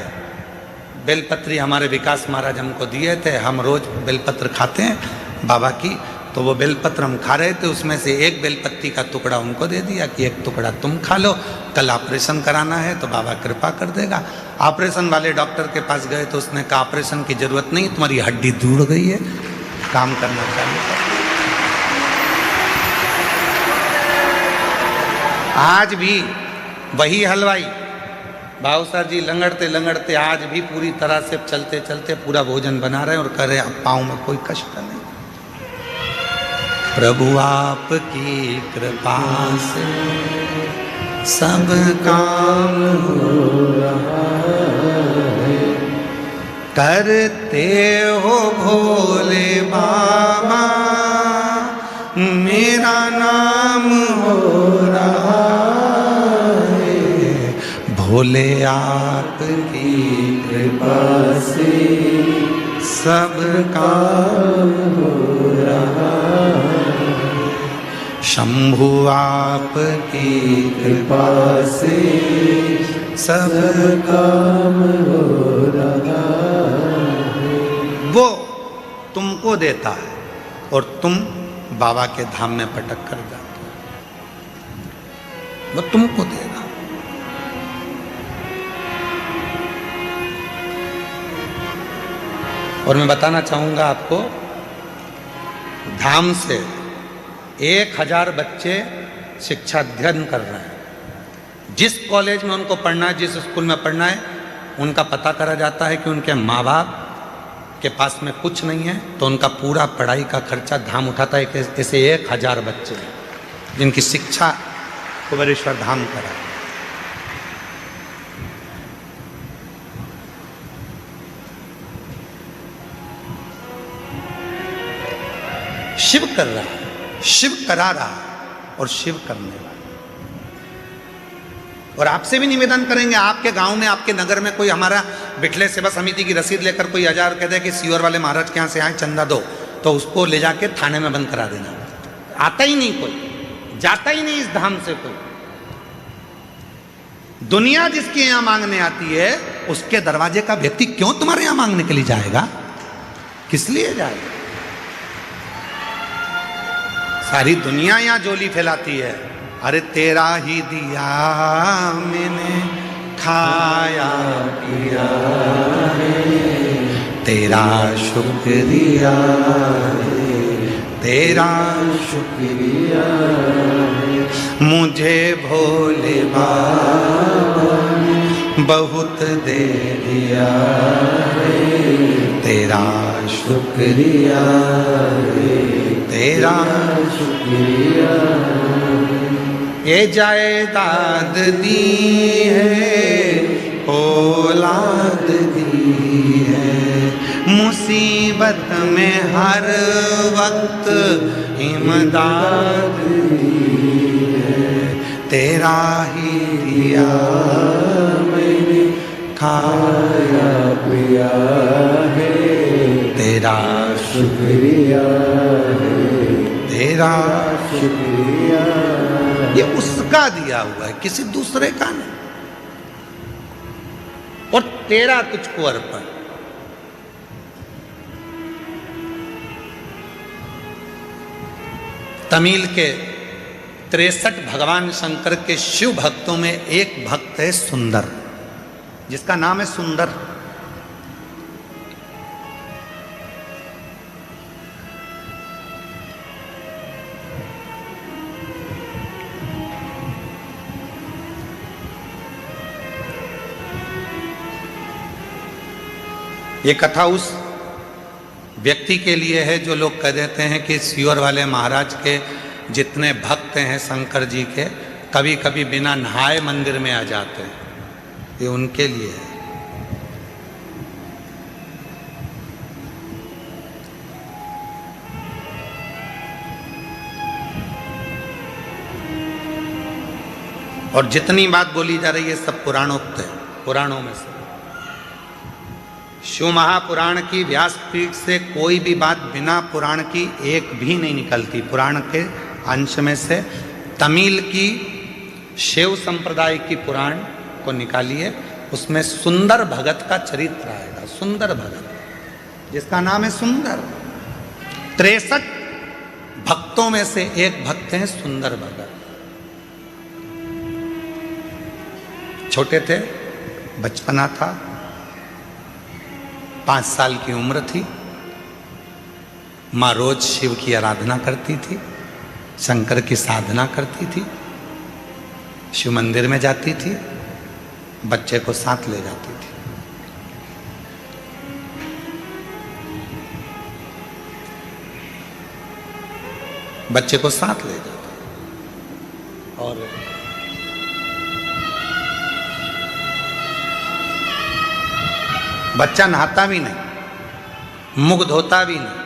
बेलपत्री हमारे विकास महाराज हमको दिए थे, हम रोज बेलपत्र खाते हैं बाबा की। तो वो बेलपत्र हम खा रहे थे, उसमें से एक बेलपत्ती का टुकड़ा उनको दे दिया कि एक टुकड़ा तुम खा लो, कल ऑपरेशन कराना है तो बाबा कृपा कर देगा। ऑपरेशन वाले डॉक्टर के पास गए तो उसने कहा ऑपरेशन की जरूरत नहीं, तुम्हारी हड्डी टूट गई है, काम करना चाहिए। आज भी वही हलवाई भावसर जी लंगड़ते लंगड़ते आज भी पूरी तरह से चलते चलते पूरा भोजन बना रहे हैं और कह रहे हैं पाँव में कोई कष्ट नहीं। प्रभु आपकी कृपा से सब काम हो रहा है, करते हो भोले बाबा मेरा नाम हो रहा है, भोले आपकी कृपा से सब काम हो रहा है, शंभु आपकी कृपा से सब काम हो रहा है। वो तुमको देता है और तुम बाबा के धाम में पटक कर जाते हो, वो तुमको देगा। और मैं बताना चाहूंगा आपको, धाम से 1000 बच्चे शिक्षा अध्ययन कर रहे हैं। जिस कॉलेज में उनको पढ़ना है, जिस स्कूल में पढ़ना है, उनका पता करा जाता है कि उनके माँ बाप के पास में कुछ नहीं है, तो उनका पूरा पढ़ाई का खर्चा धाम उठाता है। ऐसे 1000 बच्चे हैं जिनकी शिक्षा कुबेरेश्वर धाम करा। शिव कर रहा है, शिव करा रहा है और शिव करने वाला। और आपसे भी निवेदन करेंगे, आपके गांव में आपके नगर में कोई हमारा बिठले सेवा समिति की रसीद लेकर कोई 1000 कह दे कि सीवर वाले महाराज के यहाँ से आए चंदा दो, तो उसको ले जाके थाने में बंद करा देना। आता ही नहीं कोई, जाता ही नहीं इस धाम से कोई। दुनिया जिसके यहां मांगने आती है उसके दरवाजे का व्यक्ति क्यों तुम्हारे यहां मांगने के लिए जाएगा? किस लिए जाएगा? सारी दुनिया यहां जोली फैलाती है, अरे तेरा ही दिया मैंने खाया पिया है, तेरा शुक्रिया है, तेरा शुक्रिया है, मुझे भोले बाबा ने बहुत दे दिया है, तेरा शुक्रिया है, तेरा शुक्रिया। ये जायदाद दी है, औलाद दी है, मुसीबत में हर वक्त इमदाद दी है, तेरा ही दिया मैंने खाया पिया है, तेरा शुक्रिया है, तेरा शुक्रिया। ये उसका दिया हुआ है, किसी दूसरे का नहीं। और तेरा तुझको अर्पण। तमिल के 63 भगवान शंकर के शिव भक्तों में एक भक्त है सुंदर, जिसका नाम है सुंदर। ये कथा उस व्यक्ति के लिए है जो लोग कह देते हैं कि सीवर वाले महाराज के जितने भक्त हैं शंकर जी के, कभी कभी बिना नहाए मंदिर में आ जाते हैं, ये उनके लिए है। और जितनी बात बोली जा रही है सब पुराणोक्त है, पुराणों में से। शिव महापुराण की व्यासपीठ से कोई भी बात बिना पुराण की एक भी नहीं निकलती। पुराण के अंश में से तमिल की शिव संप्रदाय की पुराण को निकालिए, उसमें सुंदर भगत का चरित्र आएगा। सुंदर भगत जिसका नाम है सुंदर। 63 भक्तों में से एक भक्त हैं सुंदर भगत। छोटे थे, बचपना था, 5 साल की उम्र थी। माँ रोज शिव की आराधना करती थी, शंकर की साधना करती थी, शिव मंदिर में जाती थी, बच्चे को साथ ले जाती थी। बच्चे को साथ ले जाती और बच्चा नहाता भी नहीं, मुख धोता भी नहीं,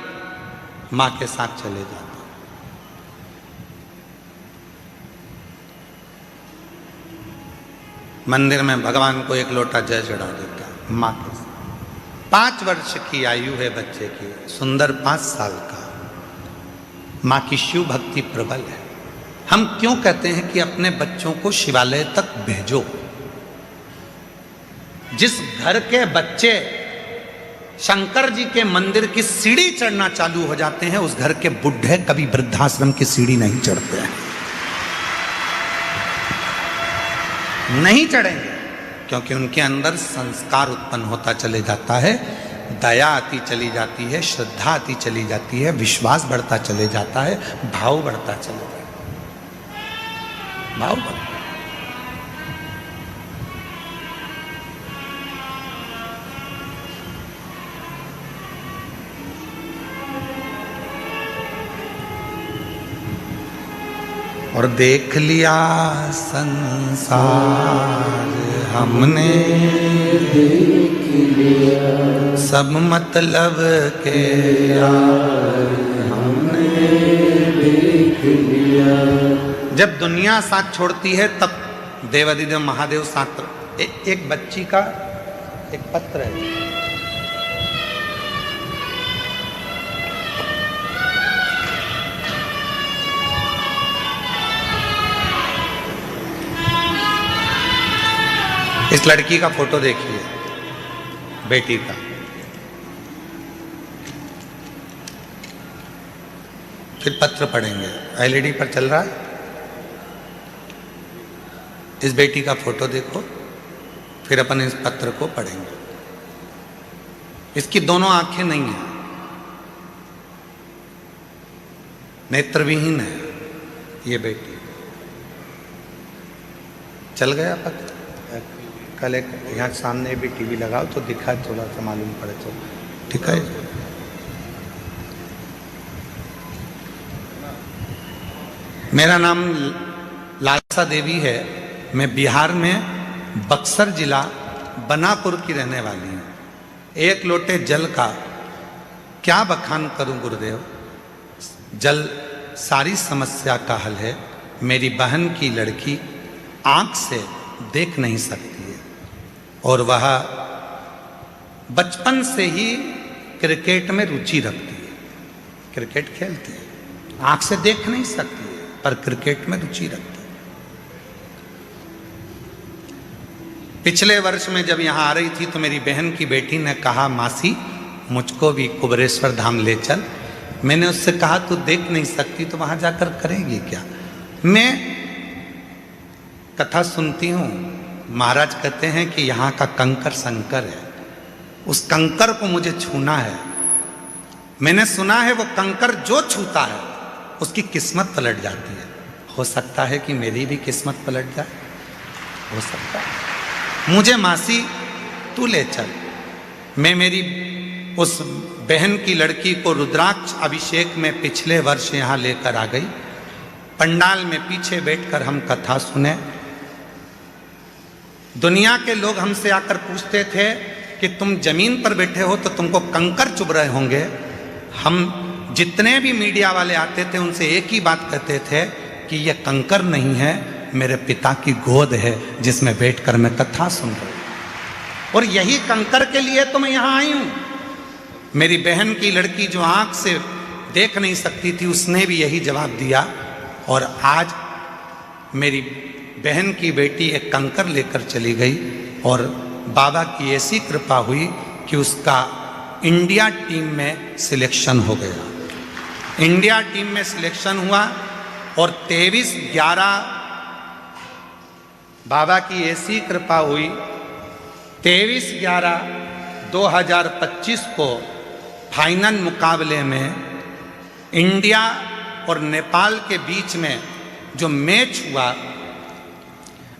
मां के साथ चले जाता। मंदिर में भगवान को एक लोटा जल चढ़ा देता मां के साथ। 5 वर्ष की आयु है बच्चे की, सुंदर 5 साल का। मां की शिव भक्ति प्रबल है। हम क्यों कहते हैं कि अपने बच्चों को शिवालय तक भेजो? जिस घर के बच्चे शंकर जी के मंदिर की सीढ़ी चढ़ना चालू हो जाते हैं, उस घर के बुढ़े कभी वृद्धाश्रम की सीढ़ी नहीं चढ़ते हैं, नहीं चढ़ेंगे, क्योंकि उनके अंदर संस्कार उत्पन्न होता चले जाता है, दया आती चली जाती है, श्रद्धा आती चली जाती है, विश्वास बढ़ता चले जाता है, भाव बढ़ता चले जाता है, भाव बढ़ता। और देख लिया संसार हमने, देख लिया सब मतलब के यार हमने, देख लिया। जब दुनिया साथ छोड़ती है तब देवाधिदेव महादेव साथ। एक बच्ची का एक पत्र है, इस लड़की का फोटो देखिए, बेटी का। फिर पत्र पढ़ेंगे, एलईडी पर चल रहा है। इस बेटी का फोटो देखो, फिर अपन इस पत्र को पढ़ेंगे। इसकी दोनों आंखें नहीं है, नेत्रविहीन है ये बेटी। चल गया पत्र। कल एक यहाँ सामने भी टीवी लगाओ तो दिखा, थोड़ा सा मालूम पड़े तो ठीक है। मेरा नाम लालसा देवी है। मैं बिहार में बक्सर जिला बनापुर की रहने वाली हूँ। एक लोटे जल का क्या बखान करूं गुरुदेव। जल सारी समस्या का हल है। मेरी बहन की लड़की आंख से देख नहीं सकती है और वह बचपन से ही क्रिकेट में रुचि रखती है, क्रिकेट खेलती है, आंख से देख नहीं सकती है पर क्रिकेट में रुचि रखती है। पिछले वर्ष में जब यहाँ आ रही थी तो मेरी बहन की बेटी ने कहा, मासी मुझको भी कुबेरेश्वर धाम ले चल। मैंने उससे कहा तू देख नहीं सकती तो वहां जाकर करेगी क्या। मैं कथा सुनती हूँ, महाराज कहते हैं कि यहाँ का कंकर शंकर है, उस कंकर को मुझे छूना है। मैंने सुना है वो कंकर जो छूता है उसकी किस्मत पलट जाती है। हो सकता है कि मेरी भी किस्मत पलट जाए, हो सकता है। मुझे मासी तू ले चल। मैं मेरी उस बहन की लड़की को रुद्राक्ष अभिषेक में पिछले वर्ष यहाँ लेकर आ गई। पंडाल में पीछे बैठकर हम कथा सुने। दुनिया के लोग हमसे आकर पूछते थे कि तुम जमीन पर बैठे हो तो तुमको कंकर चुभ रहे होंगे। हम जितने भी मीडिया वाले आते थे उनसे एक ही बात कहते थे कि यह कंकर नहीं है, मेरे पिता की गोद है जिसमें बैठकर मैं कथा सुन रहा हूं। और यही कंकर के लिए तो मैं यहाँ आई हूं। मेरी बहन की लड़की जो आंख से देख नहीं सकती थी उसने भी यही जवाब दिया। और आज मेरी बहन की बेटी एक कंकर लेकर चली गई और बाबा की ऐसी कृपा हुई कि उसका इंडिया टीम में सिलेक्शन हो गया। इंडिया टीम में सिलेक्शन हुआ और 23/11 बाबा की ऐसी कृपा हुई, 23/11/2025 को फाइनल मुकाबले में इंडिया और नेपाल के बीच में जो मैच हुआ,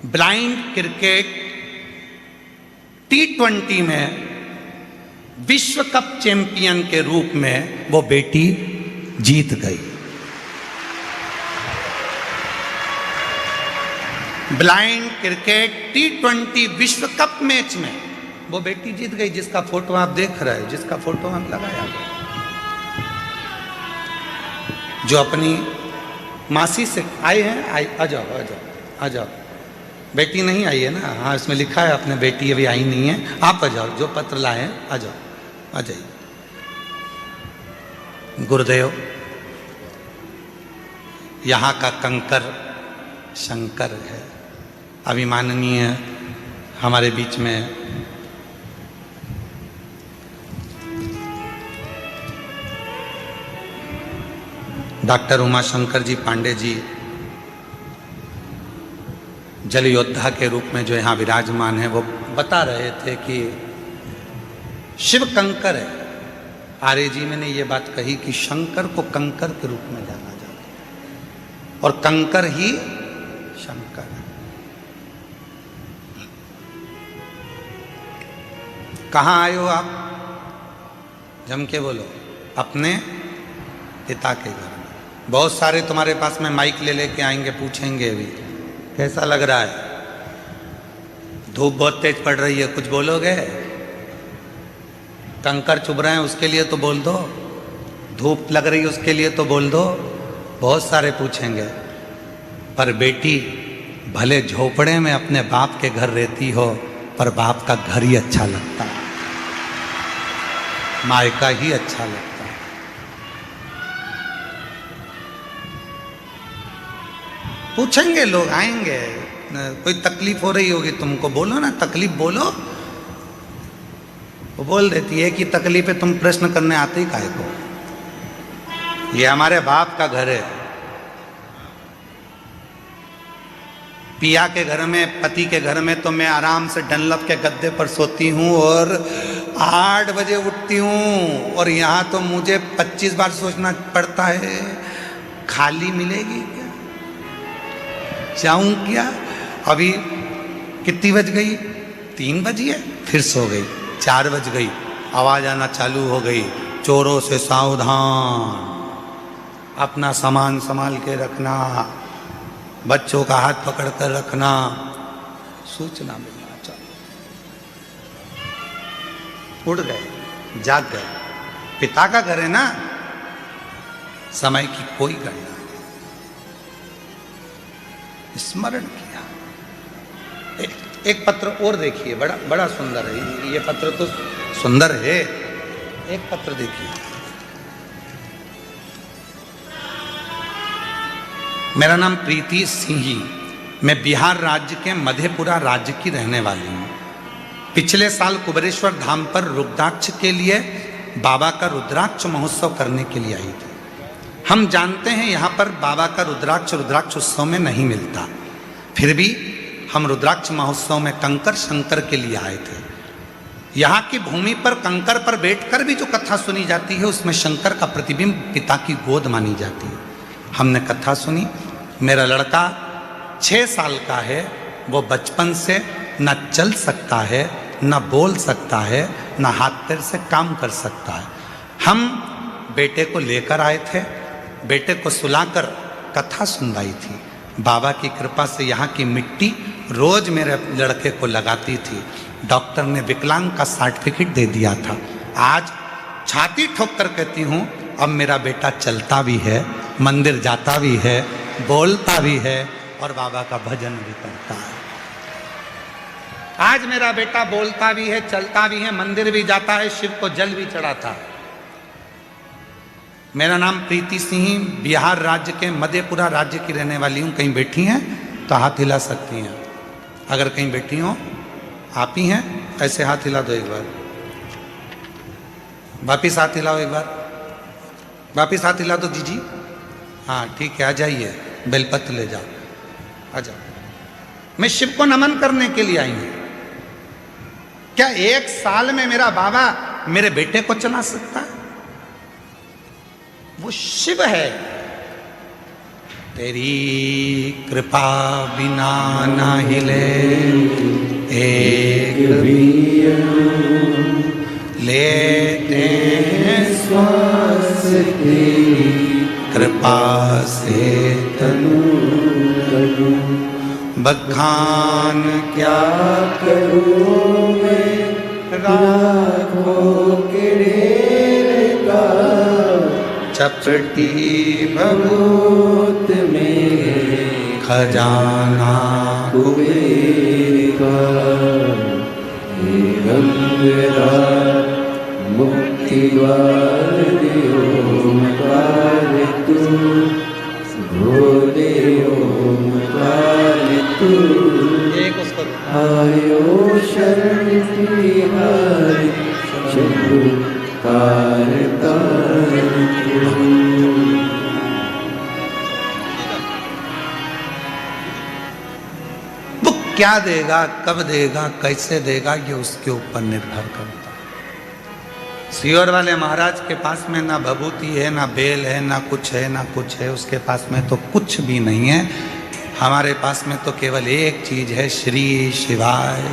ब्लाइंड क्रिकेट T20 में विश्व कप चैंपियन के रूप में वो बेटी जीत गई। ब्लाइंड क्रिकेट T20 विश्व कप मैच में वो बेटी जीत गई, जिसका फोटो आप देख रहे हैं, जिसका फोटो हम लगाया, जो अपनी मासी से आए हैं। आ जाओ आ जाओ आ जाओ। बेटी नहीं आई है ना? हाँ, इसमें लिखा है अपने बेटी अभी आई नहीं है। आप आ जाओ, जो पत्र लाए हैं आ जाओ, आ जाइए। गुरुदेव, यहाँ का कंकर शंकर है। अभिमाननीय हमारे बीच में डॉक्टर उमाशंकर जी पांडे जी जल योद्धा के रूप में जो यहाँ विराजमान है, वो बता रहे थे कि शिव कंकर है। आर्य जी मैंने ये बात कही कि शंकर को कंकर के रूप में जाना जाता है और कंकर ही शंकर है। कहाँ आए हो आप? जम के बोलो। अपने पिता के घर में। बहुत सारे तुम्हारे पास में माइक ले लेके आएंगे, पूछेंगे भी कैसा लग रहा है, धूप बहुत तेज पड़ रही है, कुछ बोलोगे? कंकर चुभ रहे हैं उसके लिए तो बोल दो, धूप लग रही है उसके लिए तो बोल दो, बहुत सारे पूछेंगे। पर बेटी भले झोपड़े में अपने बाप के घर रहती हो, पर बाप का घर ही अच्छा लगता है, मायका ही अच्छा लगता है। पूछेंगे लोग, आएंगे। कोई तकलीफ हो रही होगी तुमको, बोलो ना, तकलीफ बोलो। वो बोल देती है कि तकलीफ है, तुम प्रश्न करने आते ही काहे को? ये हमारे बाप का घर है। पिया के घर में, पति के घर में तो मैं आराम से डनलप के गद्दे पर सोती हूँ और 8 बजे उठती हूँ, और यहाँ तो मुझे 25 बार सोचना पड़ता है, खाली मिलेगी क्या, जाऊं क्या? अभी कितनी बज गई? 3 बजी है, फिर सो गई। 4 बज गई, आवाज आना चालू हो गई, चोरों से सावधान, अपना सामान संभाल के रखना, बच्चों का हाथ पकड़ कर रखना, सूचना मिलना चालू। उठ गए, जाग गए। पिता का घर है ना, समय की कोई गणना, स्मरण किया। एक पत्र और देखिए, बड़ा बड़ा सुंदर है ये पत्र, तो सुंदर है। एक पत्र देखिए। मेरा नाम प्रीति सिंही, मैं बिहार राज्य के मधेपुरा राज्य की रहने वाली हूँ। पिछले साल कुबेरेश्वर धाम पर रुद्राक्ष के लिए बाबा का रुद्राक्ष महोत्सव करने के लिए आई थी। हम जानते हैं यहाँ पर बाबा का रुद्राक्ष उत्सव में नहीं मिलता, फिर भी हम रुद्राक्ष महोत्सव में कंकर शंकर के लिए आए थे। यहाँ की भूमि पर कंकर पर बैठकर भी जो कथा सुनी जाती है, उसमें शंकर का प्रतिबिंब पिता की गोद मानी जाती है। हमने कथा सुनी। मेरा लड़का 6 साल का है, वो बचपन से न चल सकता है, न बोल सकता है, न हाथ पैर से काम कर सकता है। हम बेटे को लेकर आए थे, बेटे को सुलाकर कथा सुनवाई थी। बाबा की कृपा से यहाँ की मिट्टी रोज मेरे लड़के को लगाती थी। डॉक्टर ने विकलांग का सर्टिफिकेट दे दिया था। आज छाती ठोक कर कहती हूँ, अब मेरा बेटा चलता भी है, मंदिर जाता भी है, बोलता भी है और बाबा का भजन भी करता है। आज मेरा बेटा बोलता भी है, चलता भी है, मंदिर भी जाता है, शिव को जल भी चढ़ाता है। मेरा नाम प्रीति सिंह, बिहार राज्य के मधेपुरा राज्य की रहने वाली हूँ। कहीं बैठी हैं तो हाथ हिला सकती हैं। अगर कहीं बैठी हो, आप ही हैं, ऐसे हाथ हिला दो एक बार, वापिस हाथ हिलाओ एक बार, वापिस हाथ हिला दो दीजिए। हाँ ठीक है, आ जाइए, बेलपत्र ले जाओ, आ जाओ। मैं शिव को नमन करने के लिए आई हूं। क्या 1 साल में मेरा बाबा मेरे बेटे को चला सकता है? वो शिव है। तेरी कृपा बिना ना हिले एक भी लेते हैं श्वास, तेरी कृपा से तनु तनु। बखान क्या करूं मैं राखों के ढेर का, चपटी भभूत में खजाना कुबेर का। हे गंगा मुक्ति द्वार ओमकार तू, भोले ओमकार तू। आयो शरण तिहारी शंभु कारता। वो क्या देगा, कब देगा, कैसे देगा, ये उसके ऊपर निर्भर करता है। सियोर वाले महाराज के पास में ना भभूति है, ना बेल है, ना कुछ है, ना कुछ है। उसके पास में तो कुछ भी नहीं है। हमारे पास में तो केवल एक चीज है, श्री शिवाय।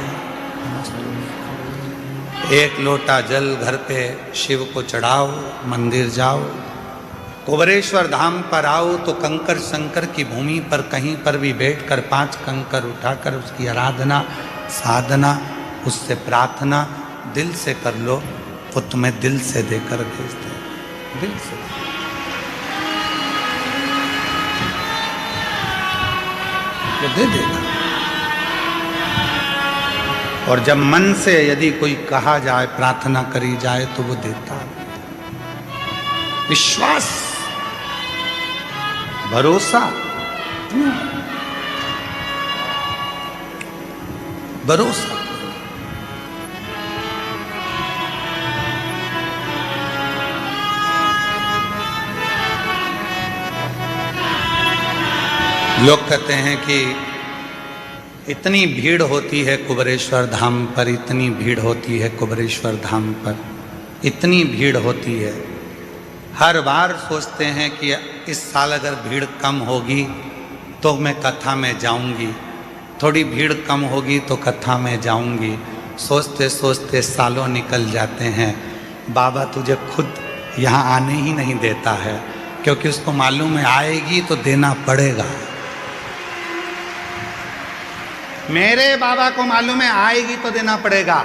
एक लोटा जल घर पे शिव को चढ़ाओ, मंदिर जाओ, कुबरेश्वर धाम पर आओ तो कंकर शंकर की भूमि पर कहीं पर भी बैठकर 5 कंकर उठाकर उसकी आराधना साधना, उससे प्रार्थना दिल से कर लो, वो तुम्हें दिल से देकर भेजते हैं, दिल से। वो दे देगा। और जब मन से यदि कोई कहा जाए, प्रार्थना करी जाए तो वो देता है। विश्वास, भरोसा, भरोसा। लोग कहते हैं कि इतनी भीड़ होती है कुबरेश्वर धाम पर, इतनी भीड़ होती है कुबरेश्वर धाम पर, इतनी भीड़ होती है। हर बार सोचते हैं कि इस साल अगर भीड़ कम होगी तो मैं कथा में जाऊंगी, थोड़ी भीड़ कम होगी तो कथा में जाऊंगी। सोचते सोचते सालों निकल जाते हैं। बाबा तुझे खुद यहाँ आने ही नहीं देता है, क्योंकि उसको मालूम है आएगी तो देना पड़ेगा। मेरे बाबा को मालूम है आएगी तो देना पड़ेगा।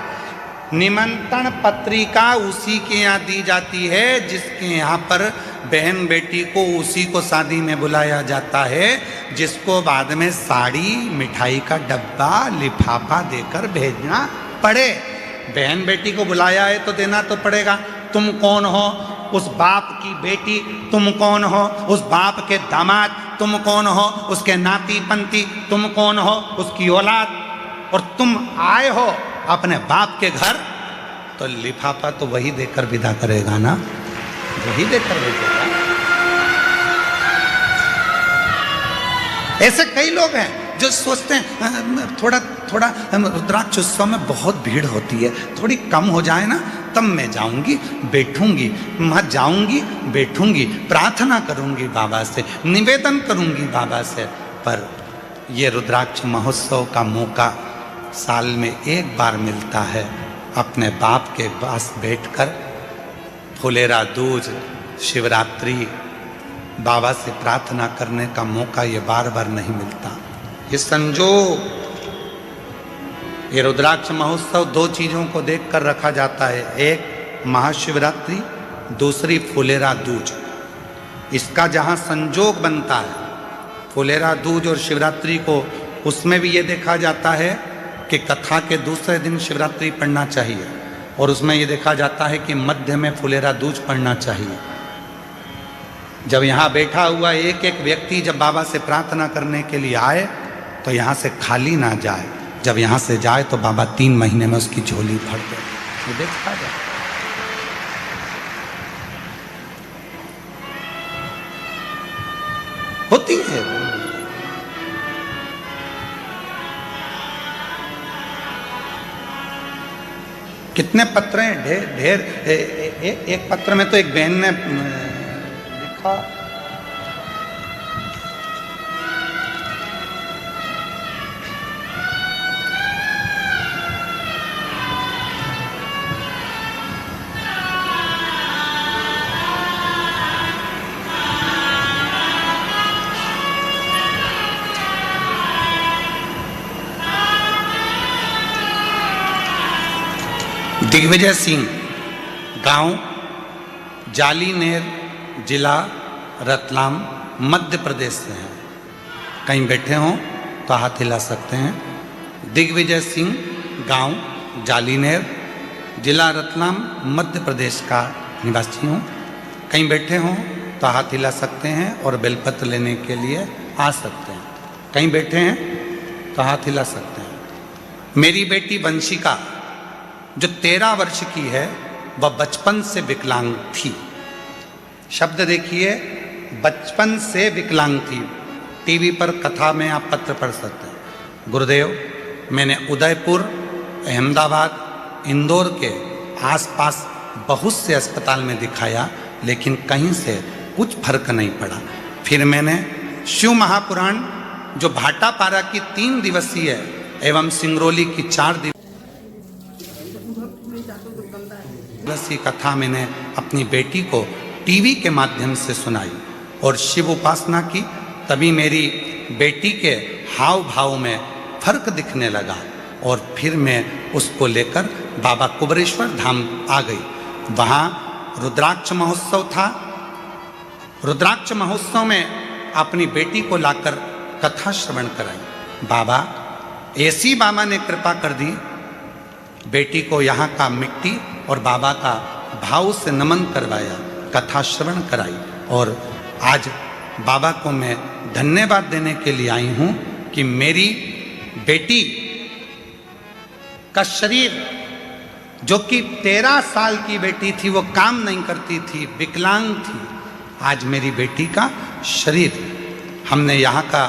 निमंत्रण पत्रिका उसी के यहाँ दी जाती है जिसके यहाँ पर बहन बेटी को उसी को शादी में बुलाया जाता है, जिसको बाद में साड़ी, मिठाई का डब्बा, लिफाफा देकर भेजना पड़े। बहन बेटी को बुलाया है तो देना तो पड़ेगा। तुम कौन हो? उस बाप की बेटी। तुम कौन हो? उस बाप के दामाद। तुम कौन हो? उसके नाती पंती। तुम कौन हो? उसकी औलाद। और तुम आए हो अपने बाप के घर, तो लिफाफा तो वही देकर विदा करेगा ना, वही देकर भेजेगा। ऐसे कई लोग हैं जो सोचते हैं थोड़ा थोड़ा रुद्राक्ष उत्सव में बहुत भीड़ होती है, थोड़ी कम हो जाए ना तब मैं जाऊंगी, बैठूंगी, मैं जाऊंगी, बैठूंगी, प्रार्थना करूंगी बाबा से, निवेदन करूंगी बाबा से। पर ये रुद्राक्ष महोत्सव का मौका साल में एक बार मिलता है, अपने बाप के पास बैठकर फुलेरा दूज, शिवरात्रि, बाबा से प्रार्थना करने का मौका ये बार बार नहीं मिलता। ये संजोग, ये रुद्राक्ष महोत्सव 2 चीज़ों को देखकर रखा जाता है, एक महाशिवरात्रि, दूसरी फुलेरा दूज। इसका जहाँ संजोग बनता है फुलेरा दूज और शिवरात्रि को, उसमें भी ये देखा जाता है कि कथा के दूसरे दिन शिवरात्रि पढ़ना चाहिए, और उसमें ये देखा जाता है कि मध्य में फुलेरा दूज पढ़ना चाहिए। जब यहाँ बैठा हुआ एक एक व्यक्ति जब बाबा से प्रार्थना करने के लिए आए तो यहाँ से खाली ना जाए, जब यहाँ से जाए तो बाबा 3 महीने में उसकी झोली भर दे। ये देखा जाए। होती है। कितने पत्र हैं, ढेर ढेर। एक पत्र में तो एक बहन ने लिखा, दिग्विजय सिंह, गांव जालीनेर, जिला रतलाम, मध्य प्रदेश से हैं। कहीं बैठे हों तो हाथ हिला सकते हैं। दिग्विजय सिंह, गांव जालीनेर, जिला रतलाम, मध्य प्रदेश का निवासी हूँ। कहीं बैठे हों तो हाथ हिला सकते हैं और बेलपत्र लेने के लिए आ सकते हैं। कहीं बैठे हैं तो हाथ हिला सकते हैं। मेरी बेटी वंशिका जो 13 वर्ष की है, वह बचपन से विकलांग थी। शब्द देखिए, बचपन से विकलांग थी। टीवी पर कथा में आप पत्र पढ़ सकते हैं। गुरुदेव, मैंने उदयपुर, अहमदाबाद, इंदौर के आसपास बहुत से अस्पताल में दिखाया, लेकिन कहीं से कुछ फर्क नहीं पड़ा। फिर मैंने शिव महापुराण जो भाटापारा की 3 दिवसीय एवं सिंगरौली की 4 दिवसीय कथा मैंने अपनी बेटी को टीवी के माध्यम से सुनाई और शिव उपासना की। तभी मेरी बेटी के हाव भाव में फर्क दिखने लगा और फिर मैं उसको लेकर बाबा कुबरेश्वर धाम आ गई। वहाँ रुद्राक्ष महोत्सव था। रुद्राक्ष महोत्सव में अपनी बेटी को लाकर कथा श्रवण कराई। बाबा, ऐसी बाबा ने कृपा कर दी, बेटी को यहाँ का मिट्टी और बाबा का भाव से नमन करवाया, कथा श्रवण कराई। और आज बाबा को मैं धन्यवाद देने के लिए आई हूँ कि मेरी बेटी का शरीर, जो कि 13 साल की बेटी थी, वो काम नहीं करती थी, विकलांग थी। आज मेरी बेटी का शरीर, हमने यहाँ का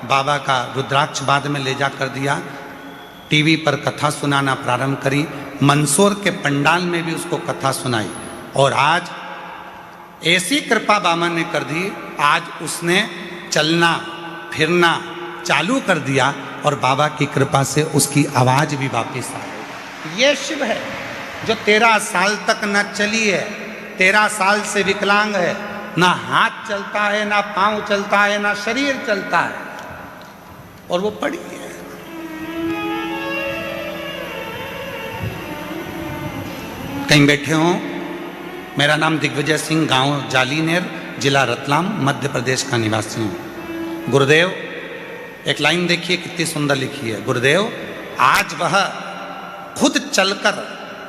बाबा का रुद्राक्ष बाद में ले जा कर दिया। टीवी पर कथा सुनाना प्रारंभ करी। मंदसौर के पंडाल में भी उसको कथा सुनाई और आज ऐसी कृपा बाबा ने कर दी, आज उसने चलना फिरना चालू कर दिया और बाबा की कृपा से उसकी आवाज़ भी वापस आ गई। ये शिव है जो 13 साल तक न चली है, 13 साल से विकलांग है, ना हाथ चलता है, ना पांव चलता है, ना शरीर चलता है, और वो पड़ी है। कहीं बैठे हों। मेरा नाम दिग्विजय सिंह, गांव जालीनेर, जिला रतलाम, मध्य प्रदेश का निवासी हूँ। गुरुदेव, एक लाइन देखिए कितनी सुंदर लिखी है। गुरुदेव, आज वह खुद चलकर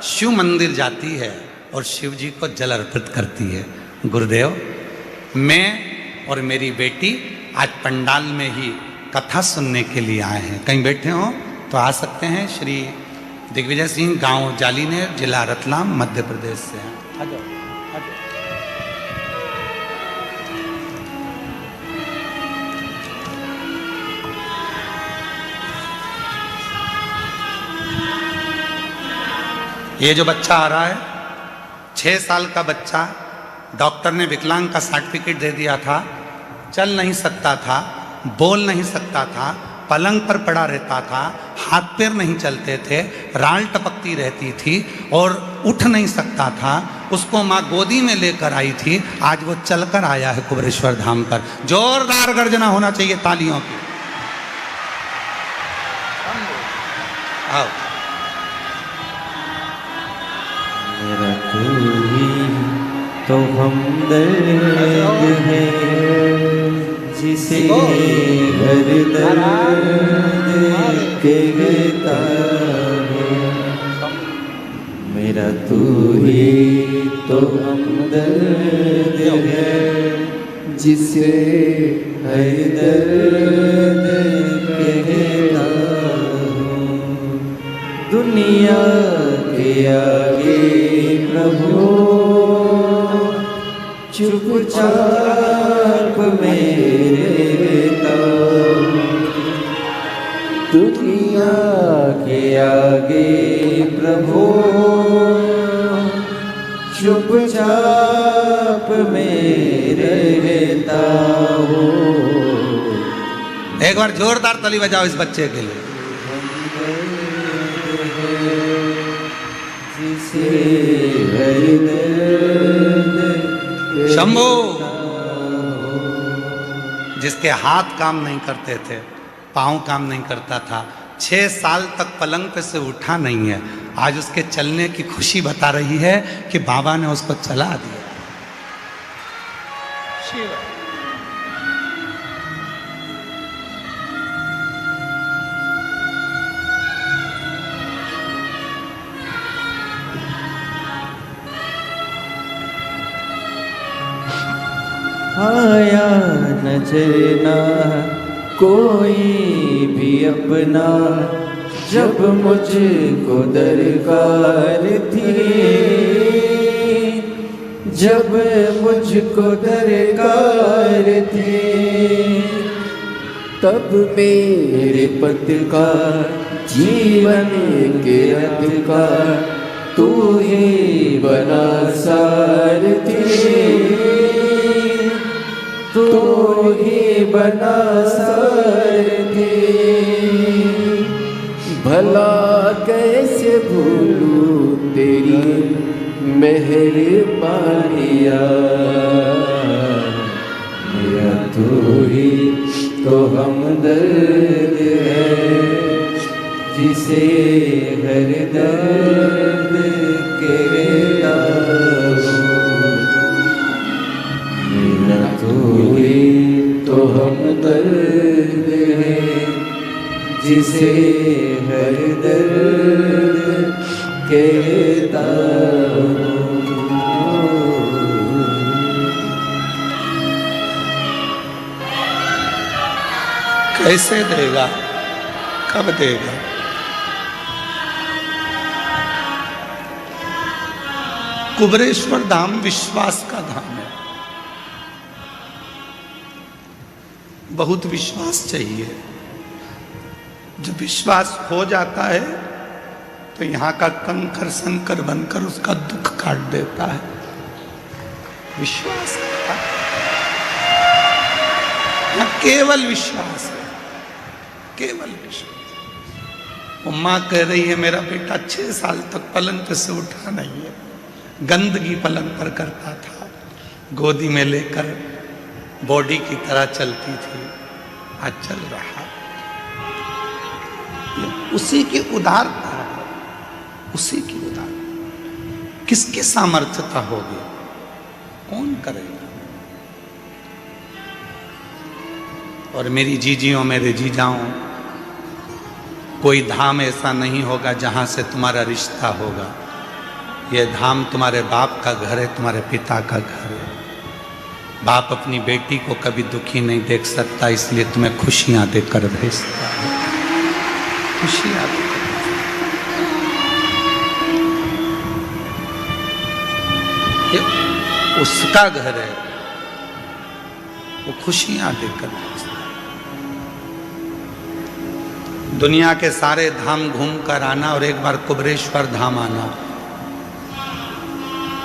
शिव मंदिर जाती है और शिव जी को जल अर्पित करती है। गुरुदेव, मैं और मेरी बेटी आज पंडाल में ही कथा सुनने के लिए आए हैं। कहीं बैठे हों तो आ सकते हैं। श्री दिग्विजय सिंह, गांव जालीनेर, जिला रतलाम, मध्य प्रदेश से हैं। आ जाओ, आ जाओ। ये जो बच्चा आ रहा है, 6 साल का बच्चा, डॉक्टर ने विकलांग का सर्टिफिकेट दे दिया था। चल नहीं सकता था, बोल नहीं सकता था, पलंग पर पड़ा रहता था, हाथ पैर नहीं चलते थे, राल टपकती रहती थी और उठ नहीं सकता था। उसको माँ गोदी में लेकर आई थी। आज वो चलकर आया है कुबरेश्वर धाम पर। जोरदार गर्जना होना चाहिए तालियों की। आओ। मेरा तू ही तो हमदर्द है, जिसे हर दर्द कहता है। मेरा तू ही तो हमदर्द है, जिसे हर दर्द कहता हूँ। दुनिया के आगे प्रभु चुपचाप मेरे दुनिया के आगे प्रभु चुपचाप मेरे रहता हो। एक बार जोरदार ताली बजाओ इस बच्चे के लिए। शंभू, जिसके हाथ काम नहीं करते थे, पाँव काम नहीं करता था, 6 साल तक पलंग पे से उठा नहीं है, आज उसके चलने की खुशी बता रही है कि बाबा ने उसको चला दिया। शिव आया नजर ना कोई भी अपना, जब मुझको दरकार थी, जब मुझको दरकार थी, तब मेरे पद का जीवन के रथ का तू ही बना सारथी, तू ही बना सारथी। भला कैसे भूलूं तेरी मेहरबानियाँ, मेरा तू ही तो हमदर्द है, जिसे हर दर्द कहता हूँ। मेरा तू ही तो हमदर्द है, जिसे हर दर्द कहता हूँ। कैसे देगा, कब देगा? कुबरेश्वर धाम विश्वास का धाम है। बहुत विश्वास चाहिए। जब विश्वास हो जाता है तो यहाँ का कंकर संकर बनकर उसका दुख काट देता है। विश्वास यहाँ केवल विश्वास है, केवल विश्वास। वो माँ कह रही है मेरा बेटा 6 साल तक पलंग पे से उठा नहीं है, गंदगी पलंग पर करता था, गोदी में लेकर बॉडी की तरह चलती थी, आज चल रहा। उसी की उदारता है, उसी की उदारता। किसकी सामर्थ्यता होगी? कौन करेगा? और मेरी जीजियों, मेरे जीजाओं, कोई धाम ऐसा नहीं होगा जहां से तुम्हारा रिश्ता होगा। यह धाम तुम्हारे बाप का घर है, तुम्हारे पिता का घर है। बाप अपनी बेटी को कभी दुखी नहीं देख सकता, इसलिए तुम्हें खुशियां देकर भेजता है, खुशियां देकर। ये उसका घर है, वो खुशियां देकर भेजता है। दुनिया के सारे धाम घूम कर आना और एक बार कुबरेश्वर धाम आना,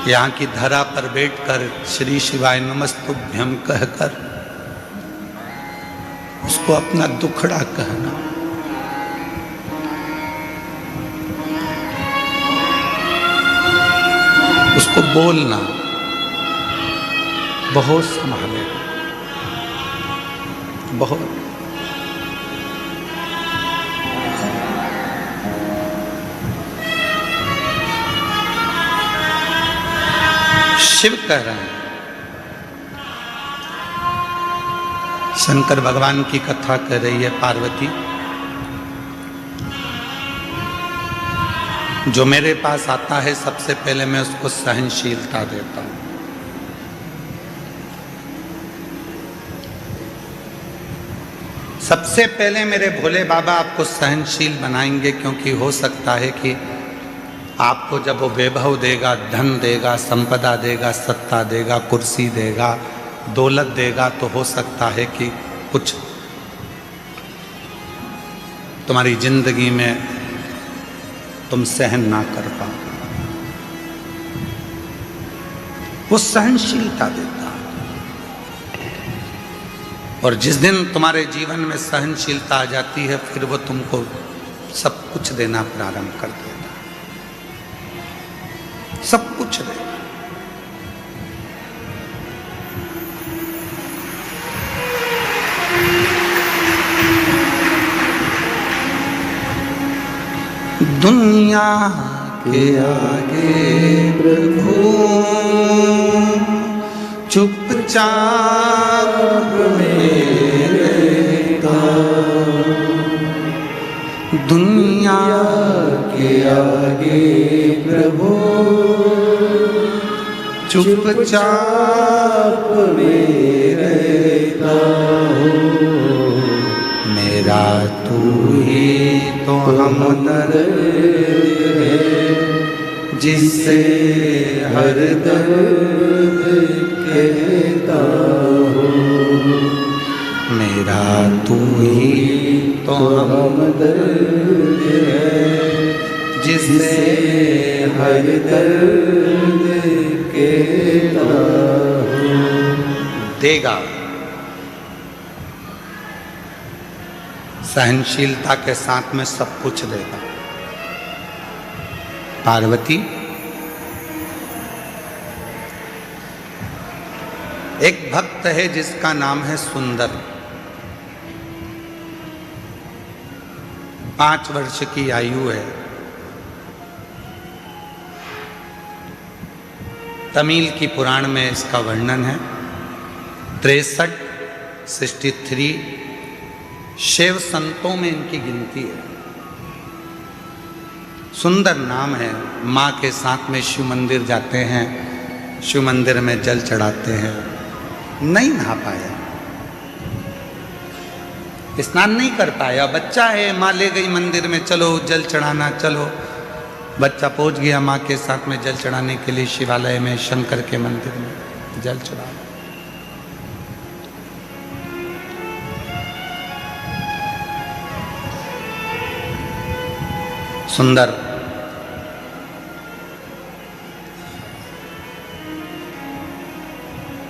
यहाँ की धरा पर बैठकर श्री शिवाय नमस्तुभ्यम कहकर उसको अपना दुखड़ा कहना, उसको बोलना, बहुत संभाले, बहुत। शिव कह रहे हैं, शंकर भगवान की कथा कह रही है पार्वती, जो मेरे पास आता है सबसे पहले मैं उसको सहनशीलता देता हूं। सबसे पहले मेरे भोले बाबा आपको सहनशील बनाएंगे, क्योंकि हो सकता है कि आपको जब वो वैभव देगा, धन देगा, संपदा देगा, सत्ता देगा, कुर्सी देगा, दौलत देगा, तो हो सकता है कि कुछ तुम्हारी जिंदगी में तुम सहन ना कर पाओ। वो सहनशीलता देता है, और जिस दिन तुम्हारे जीवन में सहनशीलता आ जाती है, फिर वो तुमको सब कुछ देना प्रारंभ कर देता है, सब कुछ देगा। दुनिया के आगे प्रभु चुपचाप में रहता, दुनिया के आगे प्रभु चुपचाप में रहता हूँ। मेरा तू ही तो हमदर्द है, जिससे हर दर्द कहता हूँ। मेरा तू ही तो हमदर्द है, जिससे हर दर्द कहता हूँ। देगा, सहनशीलता के साथ में सब कुछ देगा। पार्वती, एक भक्त है जिसका नाम है सुंदर। 5 वर्ष की आयु है। तमिल की पुराण में इसका वर्णन है। 63 शिव संतों में इनकी गिनती है। सुंदर नाम है। माँ के साथ में शिव मंदिर जाते हैं, शिव मंदिर में जल चढ़ाते हैं। नहीं नहा पाया, स्नान नहीं कर पाया। बच्चा है, माँ ले गई मंदिर में, चलो जल चढ़ाना चलो। बच्चा पहुंच गया माँ के साथ में जल चढ़ाने के लिए शिवालय में, शंकर के मंदिर में जल चढ़ा। सुंदर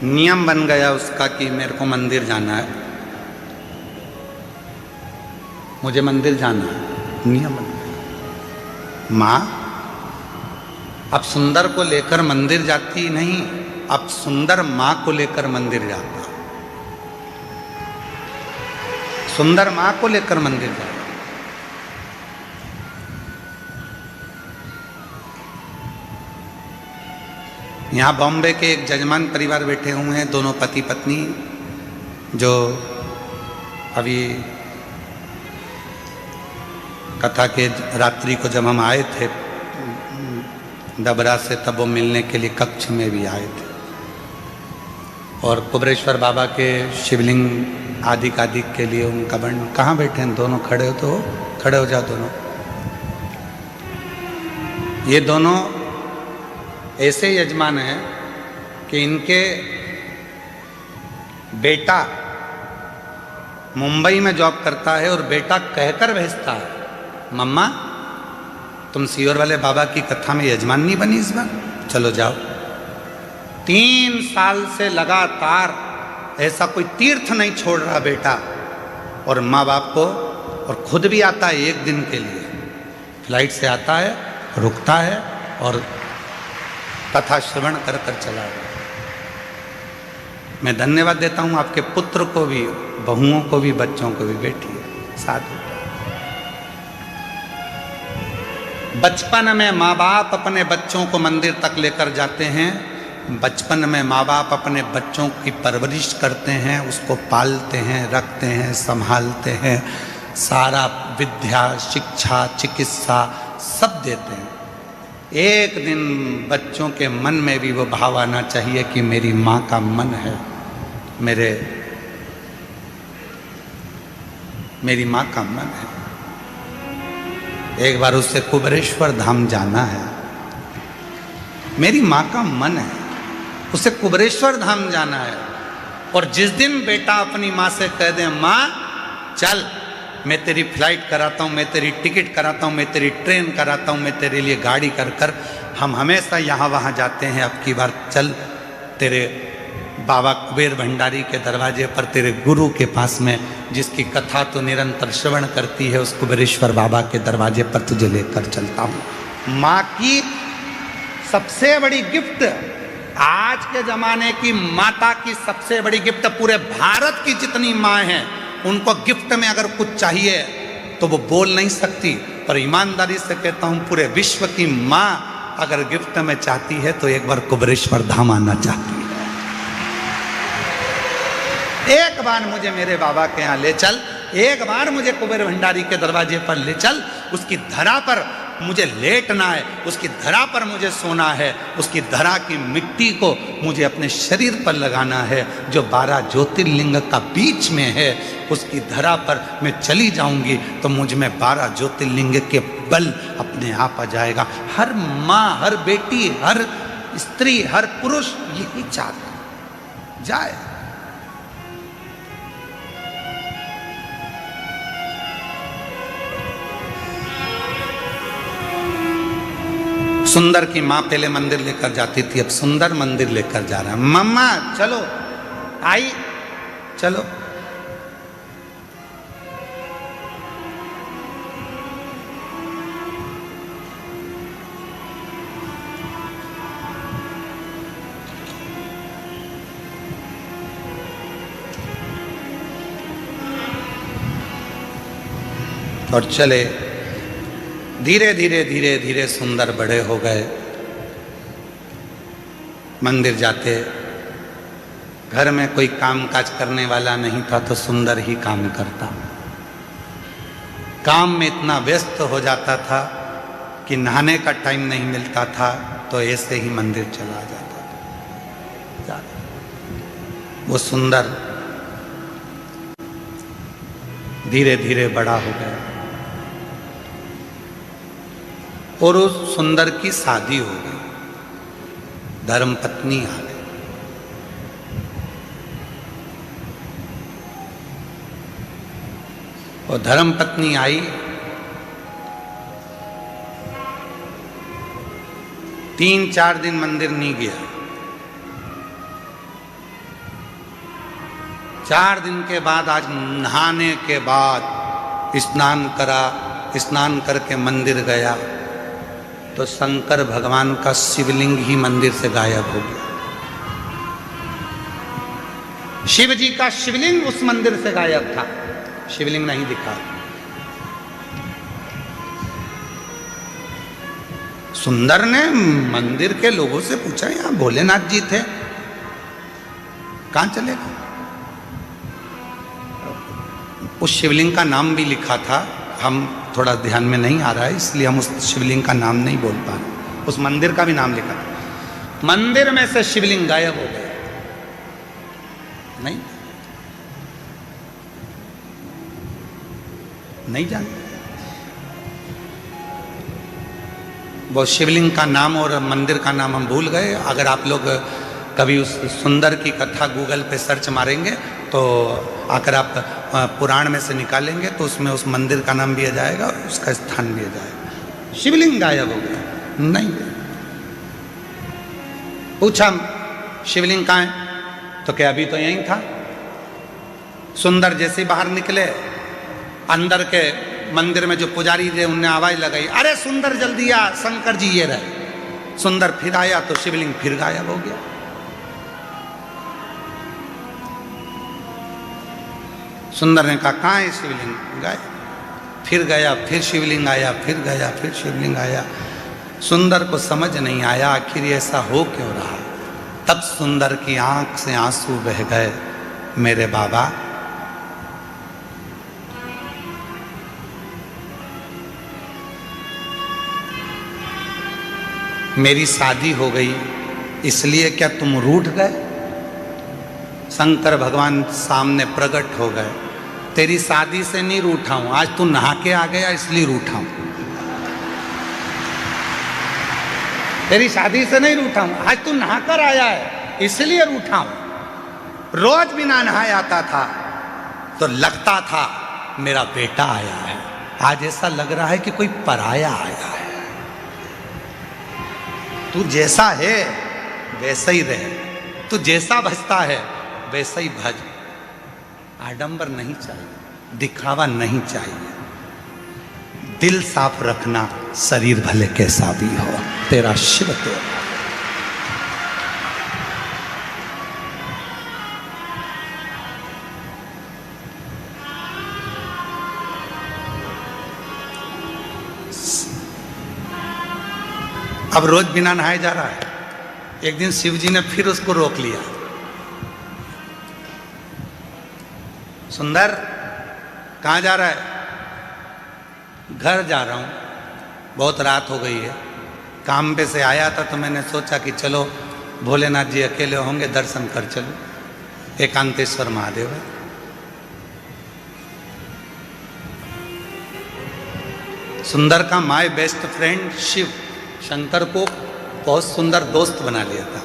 नियम बन गया उसका कि मेरे को मंदिर जाना है, मुझे मंदिर जाना है, नियम बन गया। माँ अब सुंदर को लेकर मंदिर जाती नहीं, अब सुंदर माँ को लेकर मंदिर जाता। सुंदर माँ को लेकर मंदिर जाता। यहाँ बॉम्बे के एक जजमान परिवार बैठे हुए हैं, दोनों पति पत्नी, जो अभी कथा के रात्रि को जब हम आए थे डबरा से, तब वो मिलने के लिए कक्ष में भी आए थे। और कुबरेश्वर बाबा के शिवलिंग आदिक के लिए उनका वर्णन। कहाँ बैठे हैं दोनों? खड़े हो तो खड़े हो जाओ दोनों। ये दोनों ऐसे यजमान हैं कि इनके बेटा मुंबई में जॉब करता है और बेटा कहकर भेजता है, मम्मा तुम सीहोर वाले बाबा की कथा में यजमान नहीं बनी इस बार, चलो जाओ। 3 साल से लगातार ऐसा कोई तीर्थ नहीं छोड़ रहा बेटा और माँ बाप को, और खुद भी आता है 1 दिन के लिए, फ्लाइट से आता है, रुकता है और कथा श्रवण कर कर चला गया। मैं धन्यवाद देता हूँ आपके पुत्र को भी, बहुओं को भी, बच्चों को भी। बैठिए साधु। बचपन में माँ बाप अपने बच्चों को मंदिर तक लेकर जाते हैं। बचपन में माँ बाप अपने बच्चों की परवरिश करते हैं, उसको पालते हैं, रखते हैं, संभालते हैं, सारा विद्या, शिक्षा, चिकित्सा सब देते हैं। एक दिन बच्चों के मन में भी वो भाव आना चाहिए कि मेरी माँ का मन है, मेरी माँ का मन है। एक बार उससे कुबरेश्वर धाम जाना है। मेरी माँ का मन है, उसे कुबेरेश्वर धाम जाना है। और जिस दिन बेटा अपनी माँ से कह दे, माँ चल मैं तेरी फ्लाइट कराता हूँ, मैं तेरी टिकट कराता हूँ, मैं तेरी ट्रेन कराता हूँ, मैं तेरे लिए गाड़ी कर कर हम हमेशा यहाँ वहाँ जाते हैं, अब की बार चल तेरे बाबा कुबेर भंडारी के दरवाजे पर, तेरे गुरु के पास में, जिसकी कथा तो निरंतर श्रवण करती है, उस कुबेरेश्वर बाबा के दरवाजे पर तुझे लेकर चलता हूँ। माँ की सबसे बड़ी गिफ्ट, आज के जमाने की माता की सबसे बड़ी गिफ्ट, पूरे भारत की जितनी माँ हैं उनको गिफ्ट में अगर कुछ चाहिए तो वो बोल नहीं सकती, पर ईमानदारी से कहता हूँ पूरे विश्व की माँ अगर गिफ्ट में चाहती है तो एक बार कुबेरेश्वर धाम आना चाहती है। एक बार मुझे मेरे बाबा के यहाँ ले चल, एक बार मुझे कुबेर भंडारी के दरवाजे पर ले चल, उसकी धरा पर मुझे लेटना है, उसकी धरा पर मुझे सोना है, उसकी धरा की मिट्टी को मुझे अपने शरीर पर लगाना है, जो 12 ज्योतिर्लिंग का बीच में है, उसकी धरा पर मैं चली जाऊंगी तो मुझ में 12 ज्योतिर्लिंग के बल अपने आप आ जाएगा। हर माँ, हर बेटी, हर स्त्री, हर पुरुष यही चाहता जाए। सुंदर की माँ पहले मंदिर लेकर जाती थी, अब सुंदर मंदिर लेकर जा रहा है। मम्मा चलो, आई चलो। और चले, धीरे धीरे धीरे धीरे सुंदर बड़े हो गए। मंदिर जाते, घर में कोई काम काज करने वाला नहीं था तो सुंदर ही काम करता। काम में इतना व्यस्त हो जाता था कि नहाने का टाइम नहीं मिलता था, तो ऐसे ही मंदिर चला जाता था। वो सुंदर धीरे धीरे बड़ा हो गया और उस सुंदर की शादी हो गई, धर्म पत्नी आ गई। और धर्म पत्नी आई, 3-4 दिन मंदिर नहीं गया। 4 दिन के बाद, आज नहाने के बाद स्नान करा, स्नान करके मंदिर गया तो शंकर भगवान का शिवलिंग ही मंदिर से गायब हो गया। शिव जी का शिवलिंग उस मंदिर से गायब था, शिवलिंग नहीं दिखा। सुंदर ने मंदिर के लोगों से पूछा, यहां भोलेनाथ जी थे, कहां चले गए? उस शिवलिंग का नाम भी लिखा था, हम थोड़ा ध्यान में नहीं आ रहा है इसलिए हम उस शिवलिंग का नाम नहीं बोल पा रहे। उस मंदिर का भी नाम लिखा था, मंदिर में से शिवलिंग गायब हो गया। नहीं जानते वो शिवलिंग का नाम और मंदिर का नाम हम भूल गए। अगर आप लोग कभी उस सुंदर की कथा गूगल पे सर्च मारेंगे तो अगर आप पुराण में से निकालेंगे तो उसमें उस मंदिर का नाम भी आ जाएगा और उसका स्थान भी आ जाएगा। शिवलिंग गायब हो गया, नहीं। पूछा शिवलिंग कहाँ है तो क्या अभी तो यहीं था। सुंदर जैसे बाहर निकले, अंदर के मंदिर में जो पुजारी थे उनने आवाज लगाई, अरे सुंदर जल्दी आ, शंकर जी ये रहे। सुंदर फिर आया तो शिवलिंग फिर गायब हो गया। सुंदर ने कहा कहाँ है शिवलिंग? गायब। फिर गया, फिर शिवलिंग आया, फिर गया, फिर शिवलिंग आया। सुंदर को समझ नहीं आया आखिर ऐसा हो क्यों रहा। तब सुंदर की आंख से आंसू बह गए, मेरे बाबा मेरी शादी हो गई इसलिए क्या तुम रूठ गए? शंकर भगवान सामने प्रकट हो गए, तेरी शादी से नहीं रूठा हूं, आज तू नहा के आ गया इसलिए रूठा हूं। तेरी शादी से नहीं रूठा हूं, आज तू नहाकर आया है इसलिए रूठा हूं। रोज बिना नहाए आता था तो लगता था मेरा बेटा आया है, आज ऐसा लग रहा है कि कोई पराया आया है। तू जैसा है वैसा ही रहे, तू जैसा भजता है वैसा ही भज। आडंबर नहीं चाहिए, दिखावा नहीं चाहिए, दिल साफ रखना, शरीर भले कैसा भी हो, तेरा शिव तेरा। अब रोज बिना नहाए जा रहा है। एक दिन शिव जी ने फिर उसको रोक लिया। सुंदर, कहाँ जा रहा है? घर जा रहा हूं, बहुत रात हो गई है। काम पे से आया था तो मैंने सोचा कि चलो भोलेनाथ जी अकेले होंगे, दर्शन कर चलो। एकांतेश्वर महादेव है। सुंदर का my best friend Shiv Shankar को बहुत सुंदर दोस्त बना लिया था।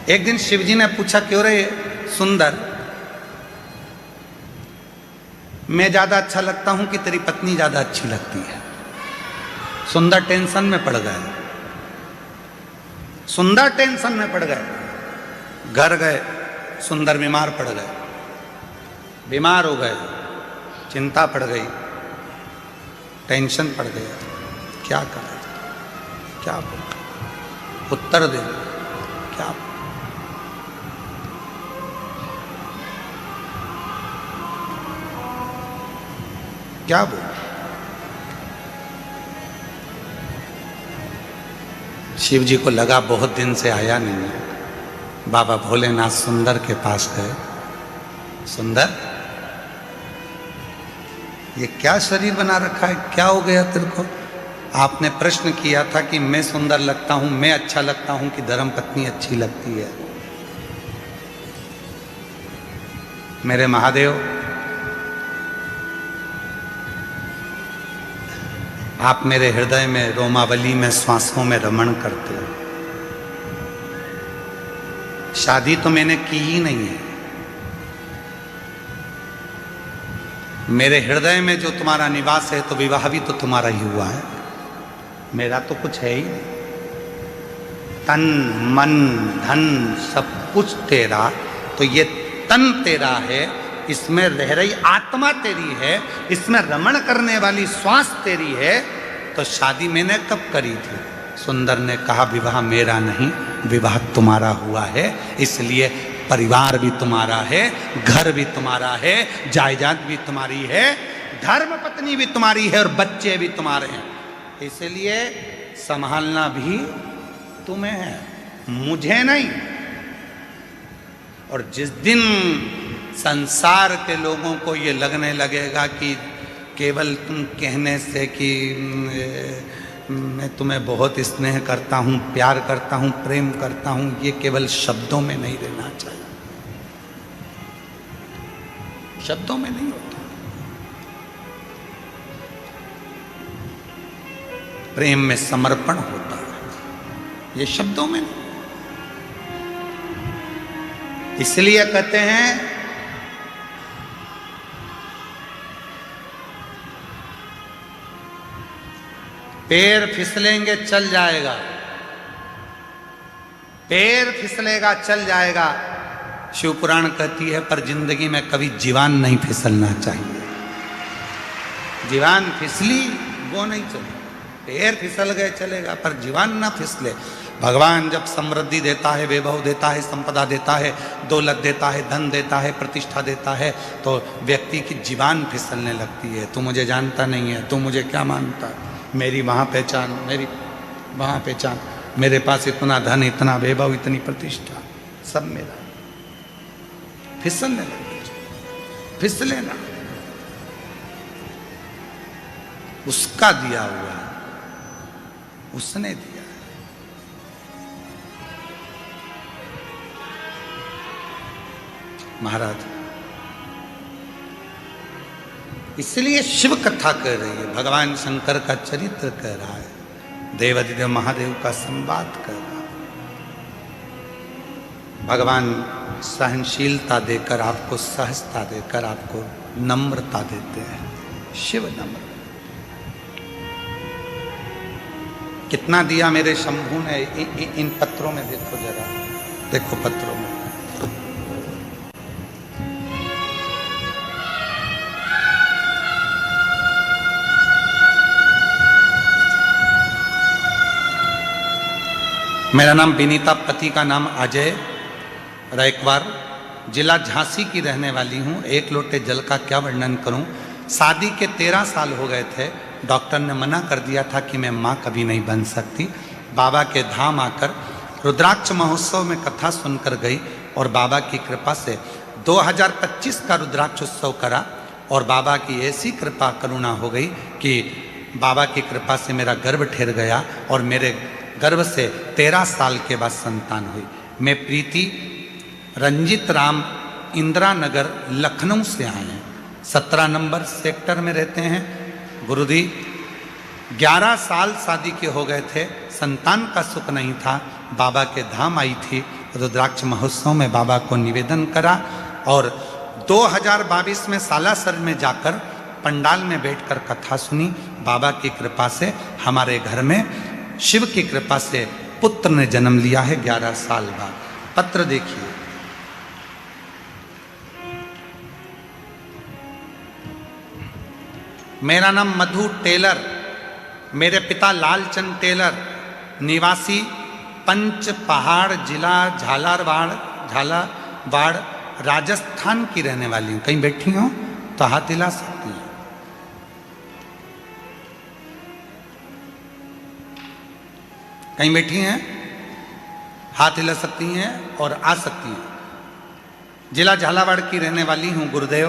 एक दिन शिव जी ने पूछा, क्यों रे सुंदर, मैं ज्यादा अच्छा लगता हूं कि तेरी पत्नी ज्यादा अच्छी लगती है? सुंदर टेंशन में पड़ गए, सुंदर टेंशन में पड़ गए। घर गए, सुंदर बीमार पड़ गए, बीमार हो गए, चिंता पड़ गई, टेंशन पड़ गया। क्या करें, क्या बोल, उत्तर दे, क्या बोल? क्या बोल? शिव जी को लगा बहुत दिन से आया नहीं है। बाबा भोलेनाथ सुंदर के पास गए। सुंदर, ये क्या शरीर बना रखा है, क्या हो गया तेरे को? आपने प्रश्न किया था कि मैं सुंदर लगता हूं, मैं अच्छा लगता हूं कि धर्म पत्नी अच्छी लगती है? मेरे महादेव, आप मेरे हृदय में, रोमावली में, श्वासों में रमण करते हो। शादी तो मैंने की ही नहीं है। मेरे हृदय में जो तुम्हारा निवास है तो विवाह भी तो तुम्हारा ही हुआ है, मेरा तो कुछ है ही नहीं। तन मन धन सब कुछ तेरा, तो ये तन तेरा है, इसमें रह रही आत्मा तेरी है, इसमें रमण करने वाली श्वास तेरी है, तो शादी मैंने कब करी थी? सुंदर ने कहा, विवाह मेरा नहीं, विवाह तुम्हारा हुआ है, इसलिए परिवार भी तुम्हारा है, घर भी तुम्हारा है, जायदाद भी तुम्हारी है, धर्म पत्नी भी तुम्हारी है और बच्चे भी तुम्हारे हैं, इसलिए संभालना भी तुम्हें है, मुझे नहीं। और जिस दिन संसार के लोगों को ये लगने लगेगा कि केवल तुम कहने से कि मैं तुम्हें बहुत स्नेह करता हूँ, प्यार करता हूँ, प्रेम करता हूँ, ये केवल शब्दों में नहीं रहना चाहिए, शब्दों में नहीं होता। प्रेम में समर्पण होता है, ये शब्दों में नहीं। इसलिए कहते हैं पैर फिसलेंगे चल जाएगा, पैर फिसलेगा चल जाएगा, शिव पुराण कहती है, पर जिंदगी में कभी जीवान नहीं फिसलना चाहिए। जीवान फिसली वो नहीं चले, पैर फिसल गए चलेगा, पर जीवान ना फिसले। भगवान जब समृद्धि देता है, वैभव देता है, संपदा देता है, दौलत देता है, धन देता है, प्रतिष्ठा देता है, तो व्यक्ति की जीवान फिसलने लगती है। तू मुझे जानता नहीं है, तू मुझे क्या मानता है, मेरी वहाँ पहचान, मेरी वहाँ पहचान, मेरे पास इतना धन, इतना वैभव, इतनी प्रतिष्ठा, सब मेरा। फिसलने लगे, फिसले ना, उसका दिया हुआ, उसने दिया। महाराज, इसलिए शिव कथा कह रही है, भगवान शंकर का चरित्र कह रहा है, देवाधिदेव महादेव का संवाद कर रहा है। भगवान सहनशीलता देकर आपको, सहजता देकर आपको नम्रता देते हैं। शिव नम्र। कितना दिया मेरे शंभू ने। इन पत्रों में देखो जरा, देखो पत्रों में। मेरा नाम विनीता, पति का नाम अजय रैकवार, जिला झांसी की रहने वाली हूँ। एक लोटे जल का क्या वर्णन करूँ। शादी के 13 साल हो गए थे। डॉक्टर ने मना कर दिया था कि मैं माँ कभी नहीं बन सकती। बाबा के धाम आकर रुद्राक्ष महोत्सव में कथा सुनकर गई और बाबा की कृपा से 2025 का रुद्राक्ष उत्सव करा और बाबा की ऐसी कृपा करुणा हो गई कि बाबा की कृपा से मेरा गर्भ ठहर गया और मेरे गर्भ से 13 साल के बाद संतान हुई। मैं प्रीति रंजित राम इंदिरा नगर लखनऊ से आए हैं। 17 नंबर सेक्टर में रहते हैं। गुरुजी 11 साल शादी के हो गए थे, संतान का सुख नहीं था। बाबा के धाम आई थी, रुद्राक्ष महोत्सव में बाबा को निवेदन करा और 2022 में सालासर में जाकर पंडाल में बैठकर कथा सुनी। बाबा की कृपा से हमारे घर में शिव की कृपा से पुत्र ने जन्म लिया है 11 साल बाद। पत्र देखिए। मेरा नाम मधु टेलर, मेरे पिता लालचंद टेलर, निवासी पंच पहाड़, जिला झालावाड़ राजस्थान की रहने वाली हूँ। कहीं बैठी हो तो हाथ हिला सकती हैं। कहीं बैठी हैं, हाथ हिला सकती हैं और आ सकती हैं। जिला झालावाड़ की रहने वाली हूँ। गुरुदेव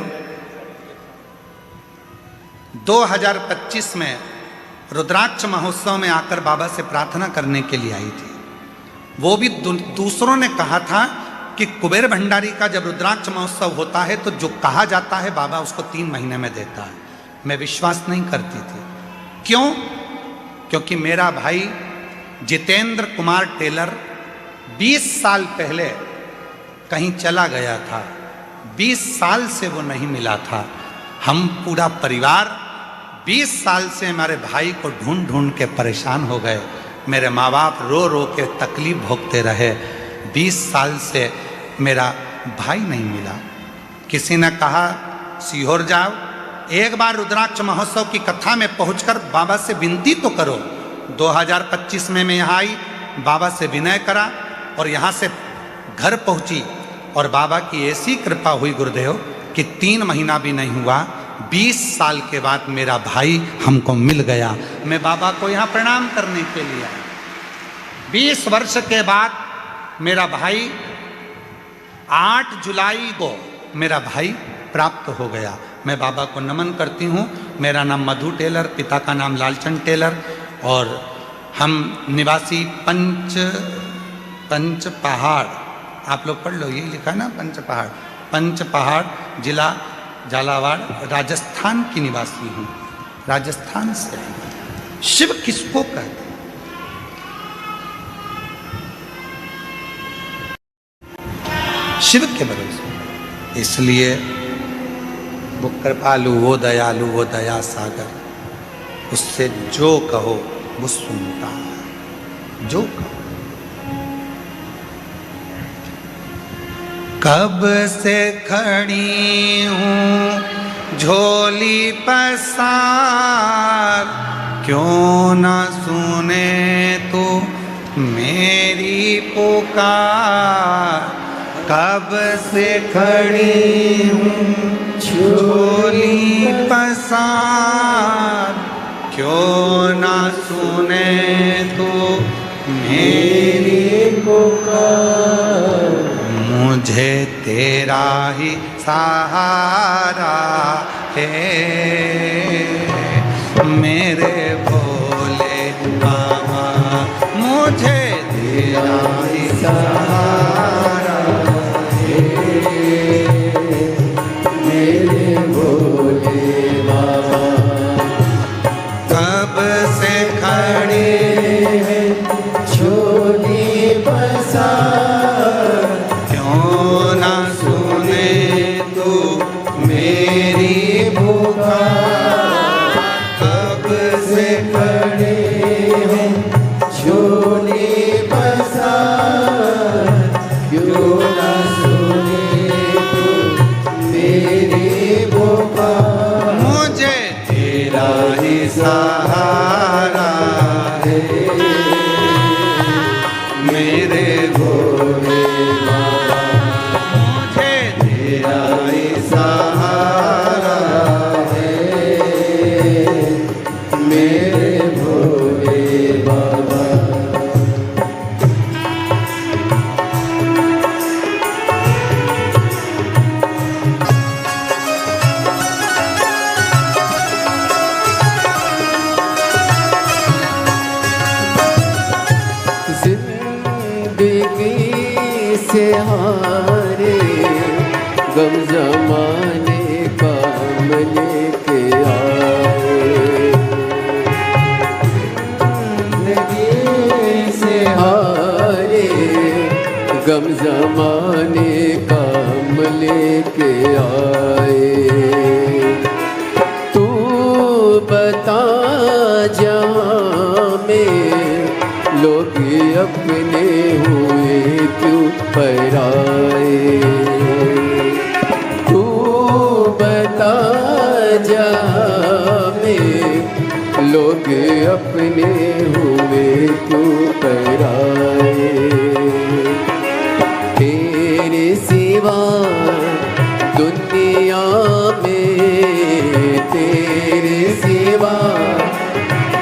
2025 में रुद्राक्ष महोत्सव में आकर बाबा से प्रार्थना करने के लिए आई थी। वो भी दूसरों ने कहा था कि कुबेर भंडारी का जब रुद्राक्ष महोत्सव होता है तो जो कहा जाता है बाबा उसको 3 महीने में देता है। मैं विश्वास नहीं करती थी। क्यों? क्योंकि मेरा भाई जितेंद्र कुमार टेलर 20 साल पहले कहीं चला गया था। 20 साल से वो नहीं मिला था। हम पूरा परिवार 20 साल से हमारे भाई को ढूंढ ढूंढ के परेशान हो गए। मेरे माँ बाप रो रो के तकलीफ भोगते रहे। 20 साल से मेरा भाई नहीं मिला। किसी ने कहा सीहोर जाओ, एक बार रुद्राक्ष महोत्सव की कथा में पहुंचकर बाबा से विनती तो करो। 2025 में मैं यहाँ आई, बाबा से विनय करा और यहाँ से घर पहुँची और बाबा की ऐसी कृपा हुई गुरुदेव कि 3 महीना भी नहीं हुआ, 20 साल के बाद मेरा भाई हमको मिल गया। मैं बाबा को यहाँ प्रणाम करने के लिए आया। 20 वर्ष के बाद मेरा भाई 8 जुलाई को मेरा भाई प्राप्त हो गया। मैं बाबा को नमन करती हूँ। मेरा नाम मधु टेलर, पिता का नाम लालचंद टेलर और हम निवासी पंच पहाड़, आप लोग पढ़ लो, यही लिखा ना पंच पहाड़ जिला झालावाड़ राजस्थान की निवासी हूँ। राजस्थान से। शिव किसको कहते हैं? शिव के भरोसे। इसलिए वो कृपालु, वो दयालु, वो दया सागर, उससे जो कहो वो सुनता है। जो कहो। कब से खड़ी हूँ झोली पसार, क्यों ना सुने तो मेरी पुकार। कब से खड़ी हूँ झोली पसार, क्यों ना सुने तो मेरी पुकार। मुझे तेरा ही सहारा है मेरे भोले बाबा, मुझे तेरा ही सहारा है मेरे भोले बाबा। से हारे गम जमाने का हम लेके आए। जिंदगी से हारे गम जमाने का हम लेके आए। तू बता जहाँ में लोग अपने हुए क्यों पराए। तू बता जहाँ में लोग अपने हुए क्यों पराए। तेरे सिवा दुनिया में, तेरे सिवा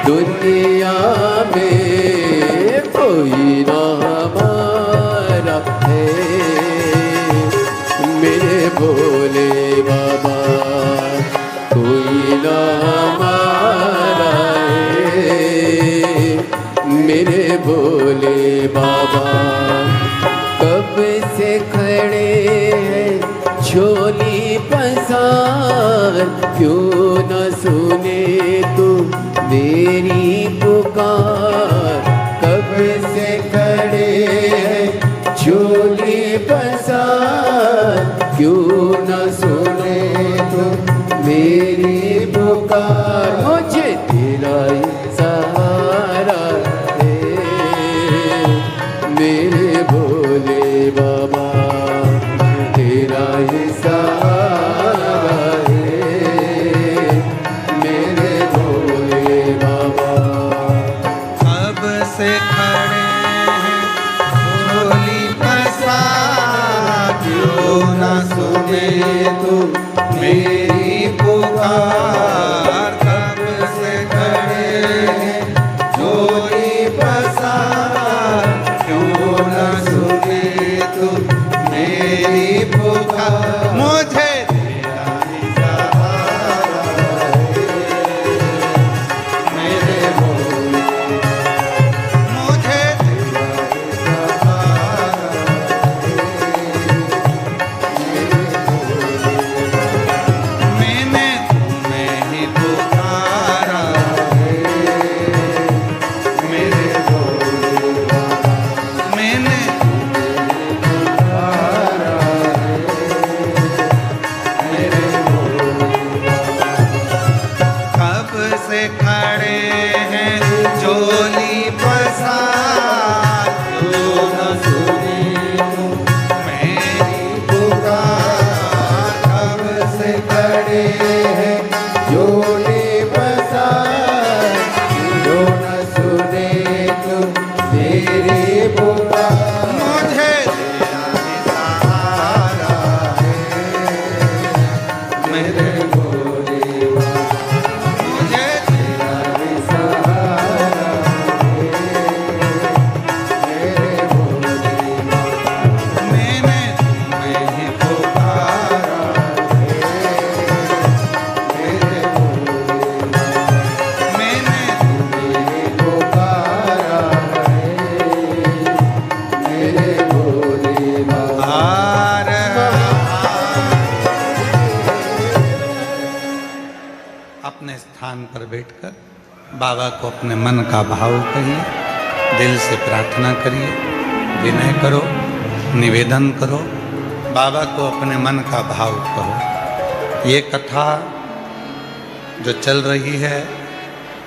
दुनिया में कोई ना हमारा है। मेरे भोले बाबा कोई ना हमारा है। मेरे भोले बाबा कब से खड़े हैं झोली पसार, क्यों न सुने तू मेरी पुकार। कब से खड़े हैं झोली पसार, क्यों न सुने तू मेरी पुकार। मुझे तेरा ही सहारा है मेरे भोले बाबा, तेरा ही सहारा है मेरे भोले बाबा। कब से खड़े हैं झोली पसार, क्यों न सुने तू मेरी पुकार। कब से खड़े हैं झोली पसार, क्यों न सुने तू मेरी पुकार। मुझे तेरा ही सहारा है मेरे भोले, मुझे तेरा ही सहारा है। मैंने तुम्हें ही पुकारा है मेरे भोले बाबा। मैंने कब से खड़े हैं झोली पसार, क्यों न सुने तू मेरी पुकार। कब से खड़े हैं झोली पसार, क्यों न सुने तू मेरी पुकार। मुझे तेरा ही सहारा है मेरे भोले बाबा। मुझे तेरा ही सहारा है मेरे भोले बाबा। मैंने तुम्हें ही पुकारा है मेरे भोले बाबा। मैंने तुम्हें ही पुकारा है मेरे भोले बाबा। अपने स्थान पर बैठकर बाबा को अपने मन का भाव कहिए, दिल से प्रार्थना करिए, विनय करो, निवेदन करो, बाबा को अपने मन का भाव कहो। ये कथा जो चल रही है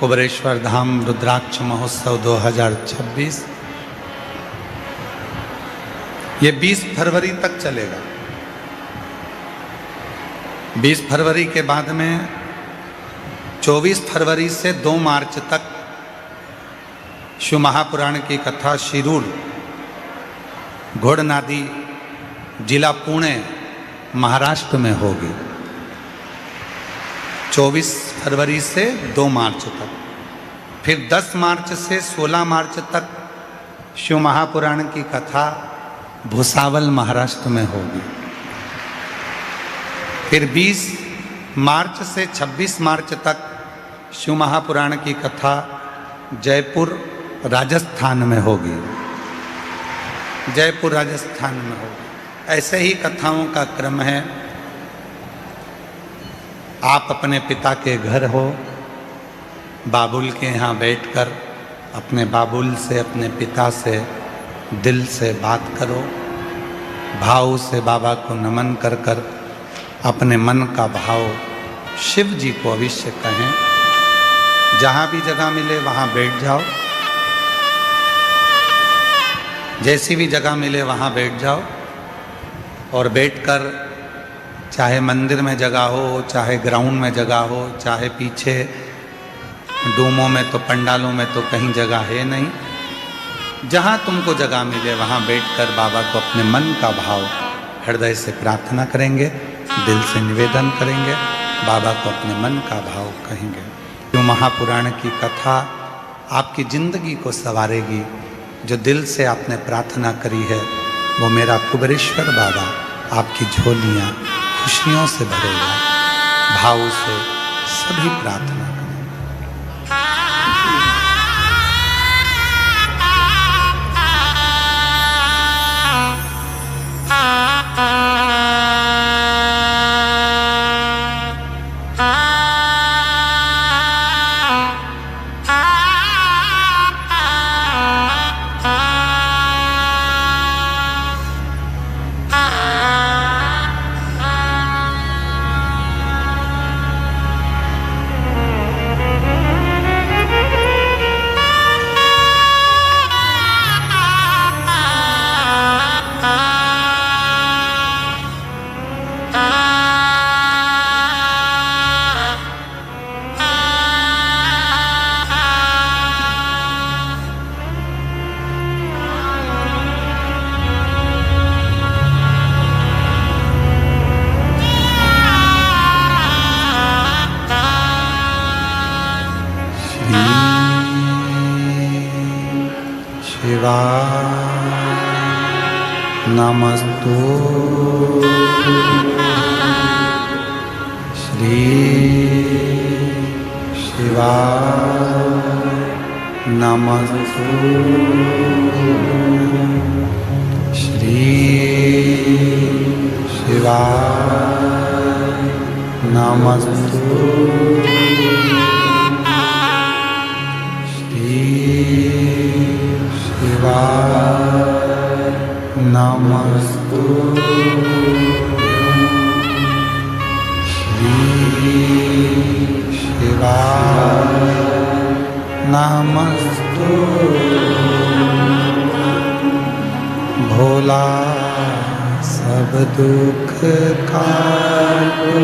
कुबरेश्वर धाम रुद्राक्ष महोत्सव 2026, ये 20 फरवरी तक चलेगा। 20 फरवरी के बाद में 24 फरवरी से 2 मार्च तक शिव महापुराण की कथा शिरूर घोड़नादी जिला पुणे महाराष्ट्र में होगी। 24 फरवरी से 2 मार्च तक। फिर 10 मार्च से 16 मार्च तक शिव महापुराण की कथा भुसावल महाराष्ट्र में होगी। फिर 20 मार्च से 26 मार्च तक शिव महापुराण की कथा जयपुर राजस्थान में होगी। जयपुर राजस्थान में हो। ऐसे ही कथाओं का क्रम है। आप अपने पिता के घर हो, बाबुल के यहाँ बैठकर अपने बाबुल से, अपने पिता से दिल से बात करो, भाव से बाबा को नमन कर कर अपने मन का भाव शिव जी को अवश्य कहें। जहाँ भी जगह मिले वहाँ बैठ जाओ, जैसी भी जगह मिले वहाँ बैठ जाओ और बैठकर, चाहे मंदिर में जगह हो, चाहे ग्राउंड में जगह हो, चाहे पीछे डूमों में तो पंडालों में तो कहीं जगह है नहीं, जहाँ तुमको जगह मिले वहाँ बैठकर बाबा को अपने मन का भाव हृदय से प्रार्थना करेंगे, दिल से निवेदन करेंगे, बाबा को अपने मन का भाव कहेंगे। जो महापुराण की कथा आपकी जिंदगी को संवारेगी। जो दिल से आपने प्रार्थना करी है वो मेरा कुबेरेश्वर बाबा आपकी झोलियाँ खुशियों से भरेगा। भाव से सभी प्रार्थना करें। नमस्तु श्री शिवाय नमस्तु श्री शिवाय नमस्तु श्री शिवाय नमस्तु श्री शिवाय नमस्तु। भोला सब दुख काटो,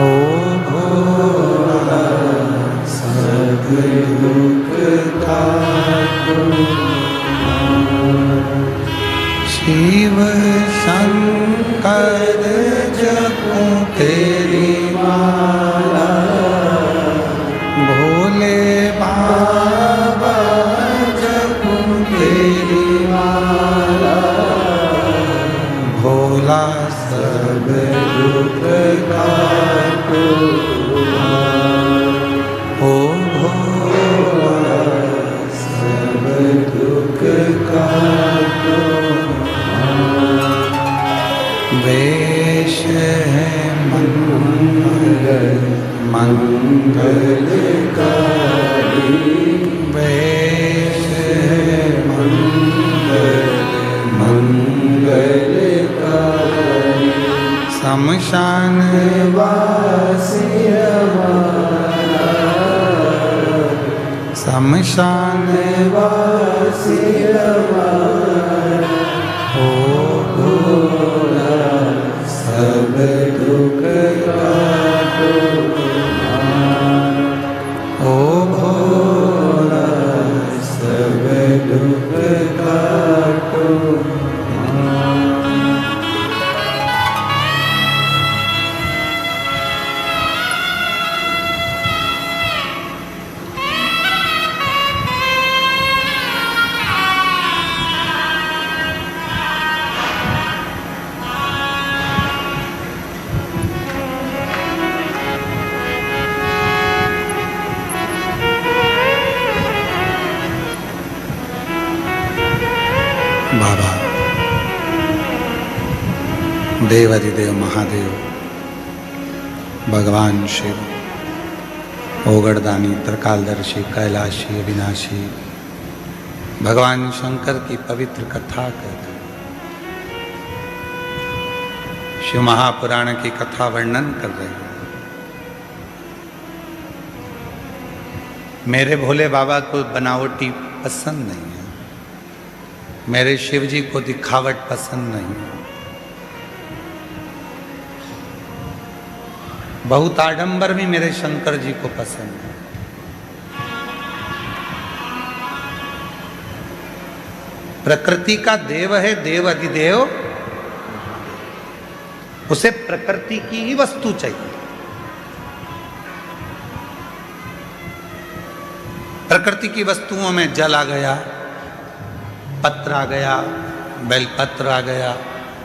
ओ भोला सब दुख काटो। शिव शंकर जपूं तेरी माला, भोले बाबा जपूं तेरी माला। भोला सब दुख काटो, ओ भोला सब दुख काटो। वेश है मंगल मंगलकारी, वेश है मंगल मंगलकारी। शमशान वासी हमारा, शमशान वासी हमारा। ओ भोला सब दुख काटो, ओ भोला सब दुख काटो। बाबा देवाधिदेव महादेव भगवान शिव ओगड़दानी त्रिकालदर्शी कैलाशी अविनाशी भगवान शंकर की पवित्र कथा कहते हैं। शिव महापुराण की कथा वर्णन कर रहे हैं। मेरे भोले बाबा को बनावटी पसंद नहीं है, मेरे शिव जी को दिखावट पसंद नहीं है। बहुत आडंबर भी मेरे शंकर जी को पसंद है। प्रकृति का देव है देव अधिदेव, उसे प्रकृति की ही वस्तु चाहिए। प्रकृति की वस्तुओं में जल आ गया, पत्र आ गया, बेलपत्र आ गया,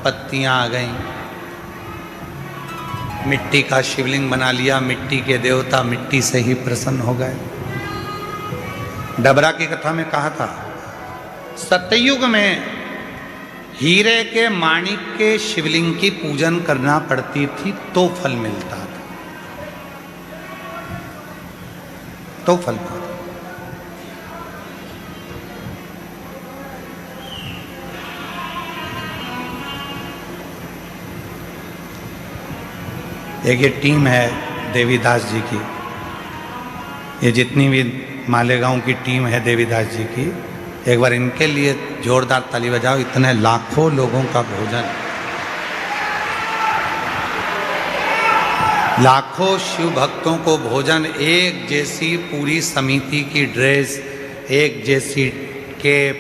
पत्तियां आ गईं, मिट्टी का शिवलिंग बना लिया, मिट्टी के देवता मिट्टी से ही प्रसन्न हो गए। डबरा की कथा में कहा था, सतयुग में हीरे के माणिक के शिवलिंग की पूजन करना पड़ती थी तो फल मिलता था, तो फल मिलता। एक ये टीम है देवीदास जी की, ये जितनी भी मालेगांव की टीम है देवीदास जी की, एक बार इनके लिए जोरदार ताली बजाओ। इतने लाखों लोगों का भोजन, लाखों शिव भक्तों को भोजन, एक जैसी पूरी समिति की ड्रेस, एक जैसी कैप,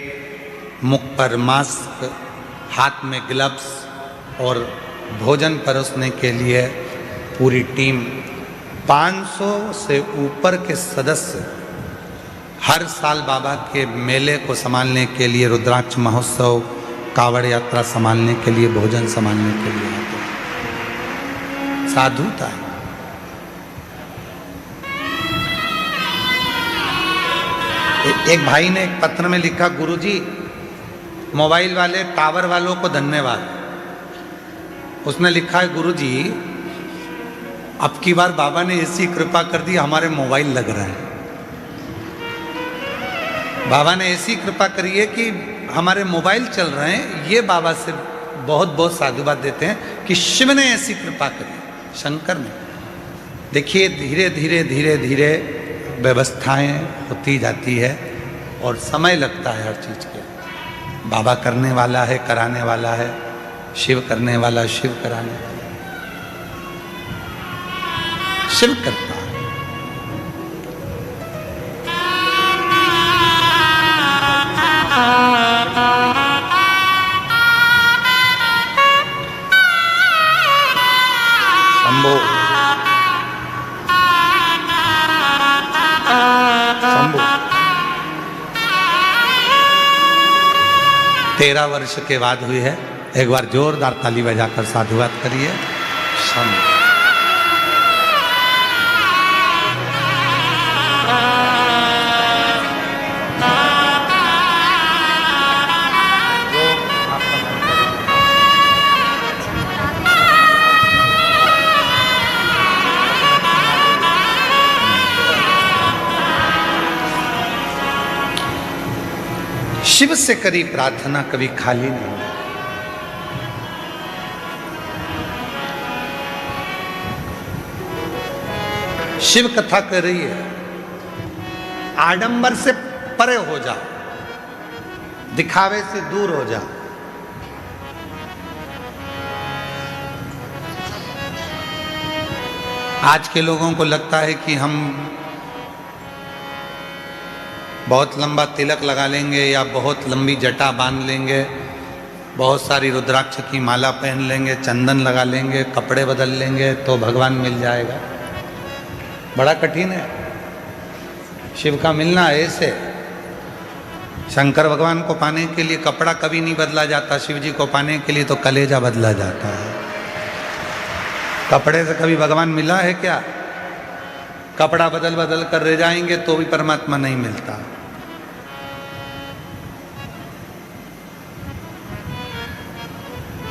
मुख पर मास्क, हाथ में ग्लव्स और भोजन परोसने के लिए पूरी टीम। 500 से ऊपर के सदस्य हर साल बाबा के मेले को संभालने के लिए, रुद्राक्ष महोत्सव, कावड़ यात्रा संभालने के लिए, भोजन संभालने के लिए आते हैं। साधुता है। एक भाई ने एक पत्र में लिखा, गुरुजी मोबाइल वाले टावर वालों को धन्यवाद। उसने लिखा है, गुरुजी अब की बार बाबा ने ऐसी कृपा कर दी हमारे मोबाइल लग रहा है। बाबा ने ऐसी कृपा करी है कि हमारे मोबाइल चल रहे हैं। ये बाबा से बहुत बहुत साधुवाद देते हैं कि शिव ने ऐसी कृपा करी, शंकर ने। देखिए धीरे धीरे धीरे धीरे व्यवस्थाएं होती जाती है और समय लगता है हर चीज के। बाबा करने वाला है, कराने वाला है, शिव करने वाला, शिव कराने वाला, शिव करता है। शंभो शंभो 13 वर्ष के बाद हुई है। एक बार जोरदार ताली बजाकर साधुवाद करिए। शंभो शिव से करी प्रार्थना कभी खाली नहीं। शिव कथा कर रही है, आडंबर से परे हो जा, दिखावे से दूर हो जा। आज के लोगों को लगता है कि हम बहुत लंबा तिलक लगा लेंगे या बहुत लंबी जटा बांध लेंगे, बहुत सारी रुद्राक्ष की माला पहन लेंगे, चंदन लगा लेंगे, कपड़े बदल लेंगे तो भगवान मिल जाएगा। बड़ा कठिन है शिव का मिलना। ऐसे शंकर भगवान को पाने के लिए कपड़ा कभी नहीं बदला जाता, शिव जी को पाने के लिए तो कलेजा बदला जाता है। कपड़े से कभी भगवान मिला है क्या? कपड़ा बदल बदल कर रह जाएंगे तो भी परमात्मा नहीं मिलता।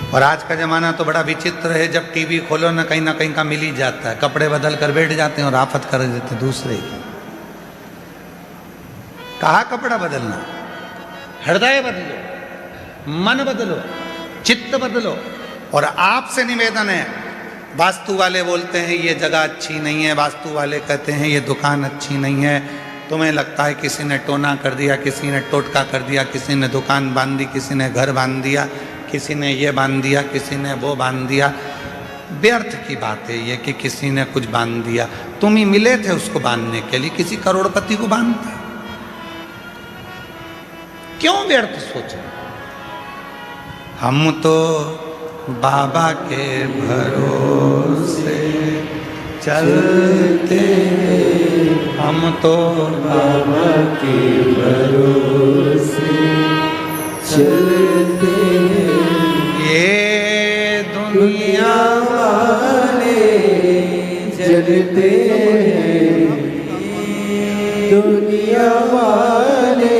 और आज का जमाना तो बड़ा विचित्र है, जब टीवी खोलो ना कहीं का मिल ही जाता है, कपड़े बदल कर बैठ जाते हैं और आफत कर देते हैं दूसरे की। कहा कपड़ा बदलना, हृदय बदलो, मन बदलो, चित्त बदलो। और आपसे निवेदन है, वास्तु वाले बोलते हैं ये जगह अच्छी नहीं है, वास्तु वाले कहते हैं ये दुकान अच्छी नहीं है, तुम्हें लगता है किसी ने टोना कर दिया, किसी ने टोटका कर दिया, किसी ने दुकान बांध दी, किसी ने घर बांध दिया, किसी ने ये बांध दिया, किसी ने वो बांध दिया। व्यर्थ की बात है ये कि किसी ने कुछ बांध दिया, तुम ही मिले थे उसको बांधने के लिए, किसी करोड़पति को बांधता। क्यों व्यर्थ सोचो? हम तो बाबा के भरोसे चलते, हम तो बाबा के भरोसे चलते, ये दुनिया वाले जलते हैं, दुनिया वाले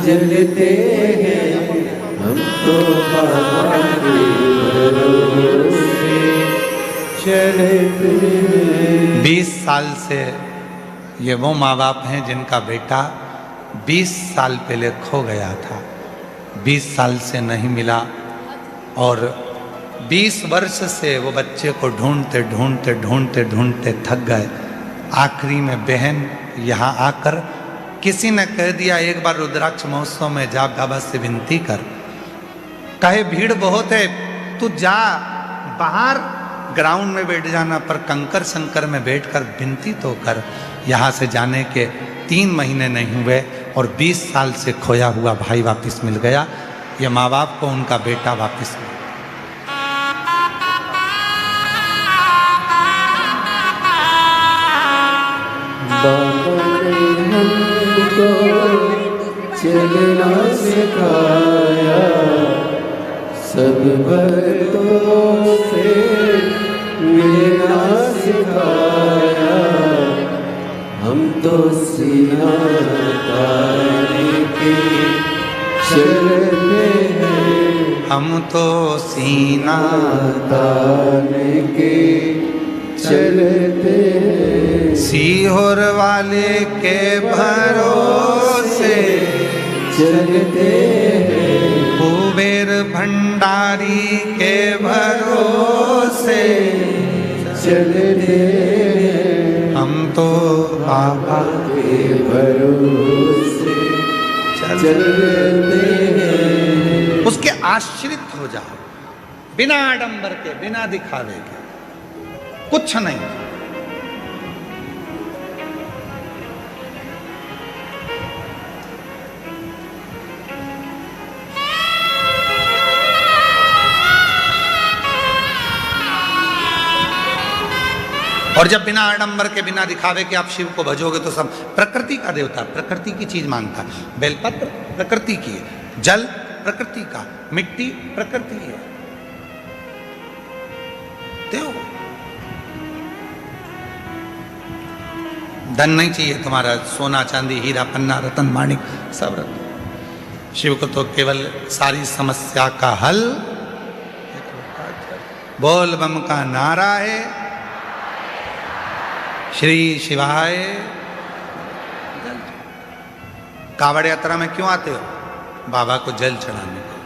जलते हैं, हम तो बाबा के भरोसे चलते हैं। 20 साल से ये वो माँ बाप हैं जिनका बेटा 20 साल पहले खो गया था, 20 साल से नहीं मिला, और 20 वर्ष से वो बच्चे को ढूंढते ढूंढते ढूंढते ढूंढते थक गए। आखिरी में बहन यहाँ आकर किसी ने कह दिया एक बार रुद्राक्ष महोत्सव में जा, बाबा से विनती कर। कहे भीड़ बहुत है, तू जा बाहर ग्राउंड में बैठ जाना, पर कंकर शंकर में बैठकर विनती तो कर। यहाँ से जाने के 3 महीने नहीं हुए और 20 साल से खोया हुआ भाई वापस मिल गया। ये माँ बाप को उनका बेटा वापस मिला। बाबा ने हमको चलना सिखाया, सब भक्तों से मिलना सिखाया, हम तो सीना ताने के चलते हैं, हम तो सीना ताने के चलते हैं, सीहोर वाले के भरोसे चलते हैं, कुबेर भंडारी के भरोसे चलते हैं, हम तो बाबा के भरोसे चलते हैं। उसके आश्रित हो जाओ, बिना आडंबर के, बिना दिखावे के, कुछ नहीं। और जब बिना आडंबर के, बिना दिखावे के आप शिव को भजोगे तो सब प्रकृति का देवता, प्रकृति की चीज मांगता है। बेलपत्र प्रकृति की है, जल प्रकृति का, मिट्टी प्रकृति है। देव धन नहीं चाहिए तुम्हारा, सोना चांदी हीरा पन्ना रतन माणिक सब रत्न। शिव को तो केवल सारी समस्या का हल बोल बम का नारा है, श्री शिवाय। कावड़ यात्रा में क्यों आते हो? बाबा को जल चढ़ाने को।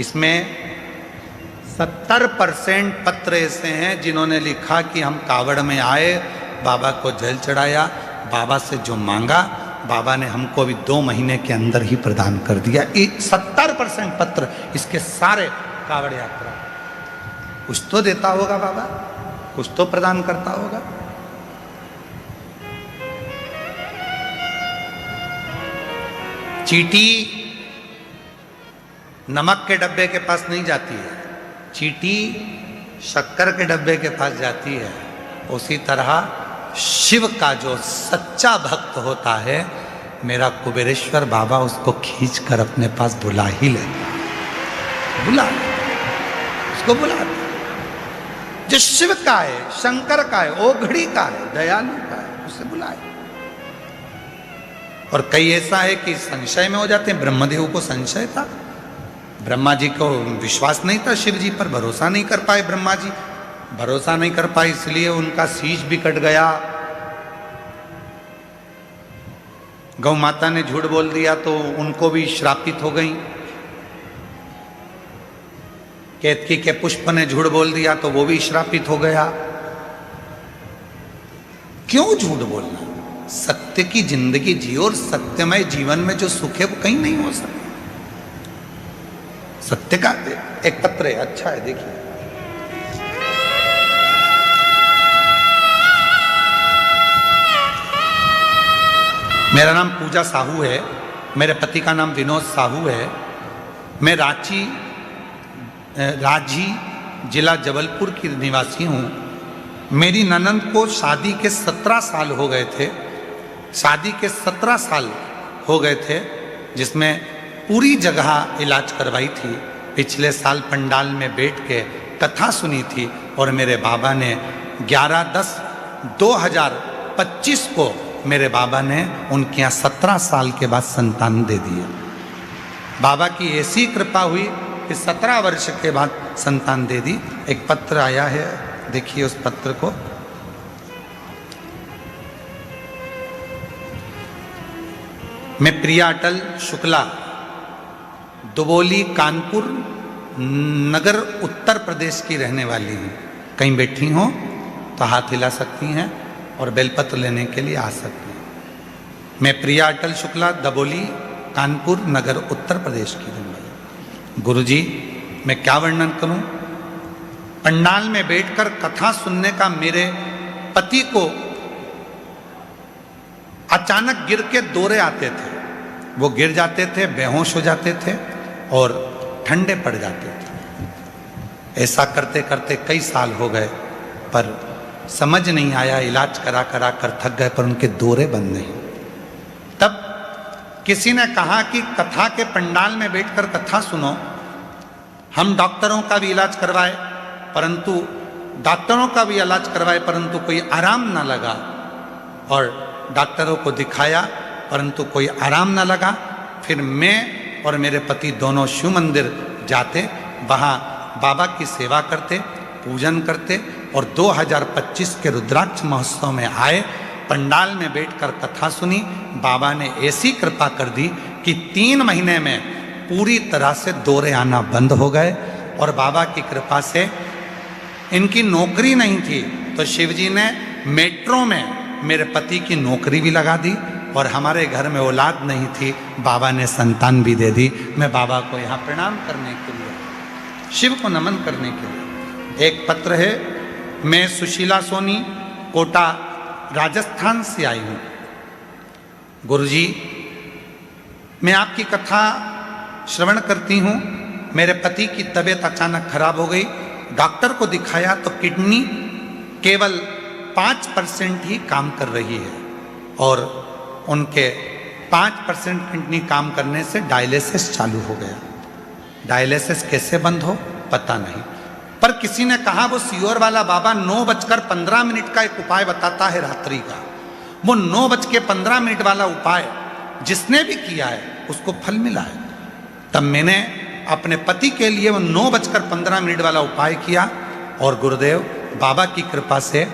इसमें 70% पत्र ऐसे हैं जिन्होंने लिखा कि हम कावड़ में आए, बाबा को जल चढ़ाया, बाबा से जो मांगा बाबा ने हमको अभी 2 महीने के अंदर ही प्रदान कर दिया। 70% पत्र इसके सारे कावड़ यात्रा। कुछ तो देता होगा बाबा, कुछ तो प्रदान करता होगा। चींटी नमक के डब्बे के पास नहीं जाती है, चींटी शक्कर के डब्बे के पास जाती है। उसी तरह शिव का जो सच्चा भक्त होता है, मेरा कुबेरेश्वर बाबा उसको खींच कर अपने पास बुला ही ले, बुला उसको बुला। जो शिव का है, शंकर का है, ओघड़ी का है, दयालु का है, उसे बुलाए। और कई ऐसा है कि संशय में हो जाते हैं। ब्रह्मदेव को संशय था, ब्रह्मा जी को विश्वास नहीं था, शिव जी पर भरोसा नहीं कर पाए। ब्रह्मा जी भरोसा नहीं कर पाए, इसलिए उनका शीश भी कट गया। गौ माता ने झूठ बोल दिया तो उनको भी श्रापित हो गई। केतकी के पुष्प ने झूठ बोल दिया तो वो भी श्रापित हो गया। क्यों झूठ बोलना? सत्य की जिंदगी जियो और सत्यमय जीवन में जो सुख है वो कहीं नहीं हो सकता। सत्य का एक पत्र है, अच्छा है, देखिए। मेरा नाम पूजा साहू है, मेरे पति का नाम विनोद साहू है। मैं रांची जिला जबलपुर की निवासी हूँ। मेरी ननंद को शादी के 17 साल हो गए थे। शादी के 17 साल हो गए थे, जिसमें पूरी जगह इलाज करवाई थी। पिछले साल पंडाल में बैठ के कथा सुनी थी और मेरे बाबा ने 11/10/2025 को मेरे बाबा ने उनके यहाँ 17 साल के बाद संतान दे दिया। बाबा की ऐसी कृपा हुई कि 17 वर्ष के बाद संतान दे दी। एक पत्र आया है, देखिए उस पत्र को। मैं प्रिया अटल शुक्ला, दुबोली कानपुर नगर उत्तर प्रदेश की रहने वाली हूँ। कहीं बैठी हो तो हाथ हिला सकती हैं और बेलपत्र लेने के लिए आ सकती हैं। मैं प्रिया अटल शुक्ला, दबोली कानपुर नगर उत्तर प्रदेश की रहने वाली। गुरुजी, मैं क्या वर्णन करूं? पंडाल में बैठकर कथा सुनने का मेरे पति को अचानक गिर के दौरे आते थे। वो गिर जाते थे, बेहोश हो जाते थे और ठंडे पड़ जाते थे। ऐसा करते करते कई साल हो गए, पर समझ नहीं आया। इलाज करा करा कर थक गए, पर उनके दौरे बंद नहीं। तब किसी ने कहा कि कथा के पंडाल में बैठकर कथा सुनो। हम डॉक्टरों का भी इलाज करवाए, परंतु डॉक्टरों का भी इलाज करवाए, परंतु कोई आराम ना लगा। और डॉक्टरों को दिखाया, परंतु कोई आराम ना लगा। फिर मैं और मेरे पति दोनों शिव मंदिर जाते, वहाँ बाबा की सेवा करते, पूजन करते और 2025 के रुद्राक्ष महोत्सव में आए। पंडाल में बैठकर कथा सुनी। बाबा ने ऐसी कृपा कर दी कि 3 महीने में पूरी तरह से दौरे आना बंद हो गए। और बाबा की कृपा से इनकी नौकरी नहीं थी, तो शिवजी ने मेट्रो में मेरे पति की नौकरी भी लगा दी। और हमारे घर में औलाद नहीं थी, बाबा ने संतान भी दे दी। मैं बाबा को यहाँ प्रणाम करने के लिए, शिव को नमन करने के लिए। एक पत्र है, मैं सुशीला सोनी, कोटा राजस्थान से आई हूँ। गुरुजी, मैं आपकी कथा श्रवण करती हूँ। मेरे पति की तबीयत अचानक खराब हो गई। डॉक्टर को दिखाया तो किडनी केवल 5% ही काम कर रही है और उनके 5% किडनी काम करने से डायलिसिस चालू हो गया। डायलिसिस कैसे बंद हो पता नहीं, पर किसी ने कहा वो सीहोर वाला बाबा 9:15 का एक उपाय बताता है रात्रि का। वो 9:15 वाला उपाय जिसने भी किया है उसको फल मिला है। तब मैंने अपने पति के लिए वो 9:15 वाला उपाय किया और गुरुदेव बाबा की कृपा से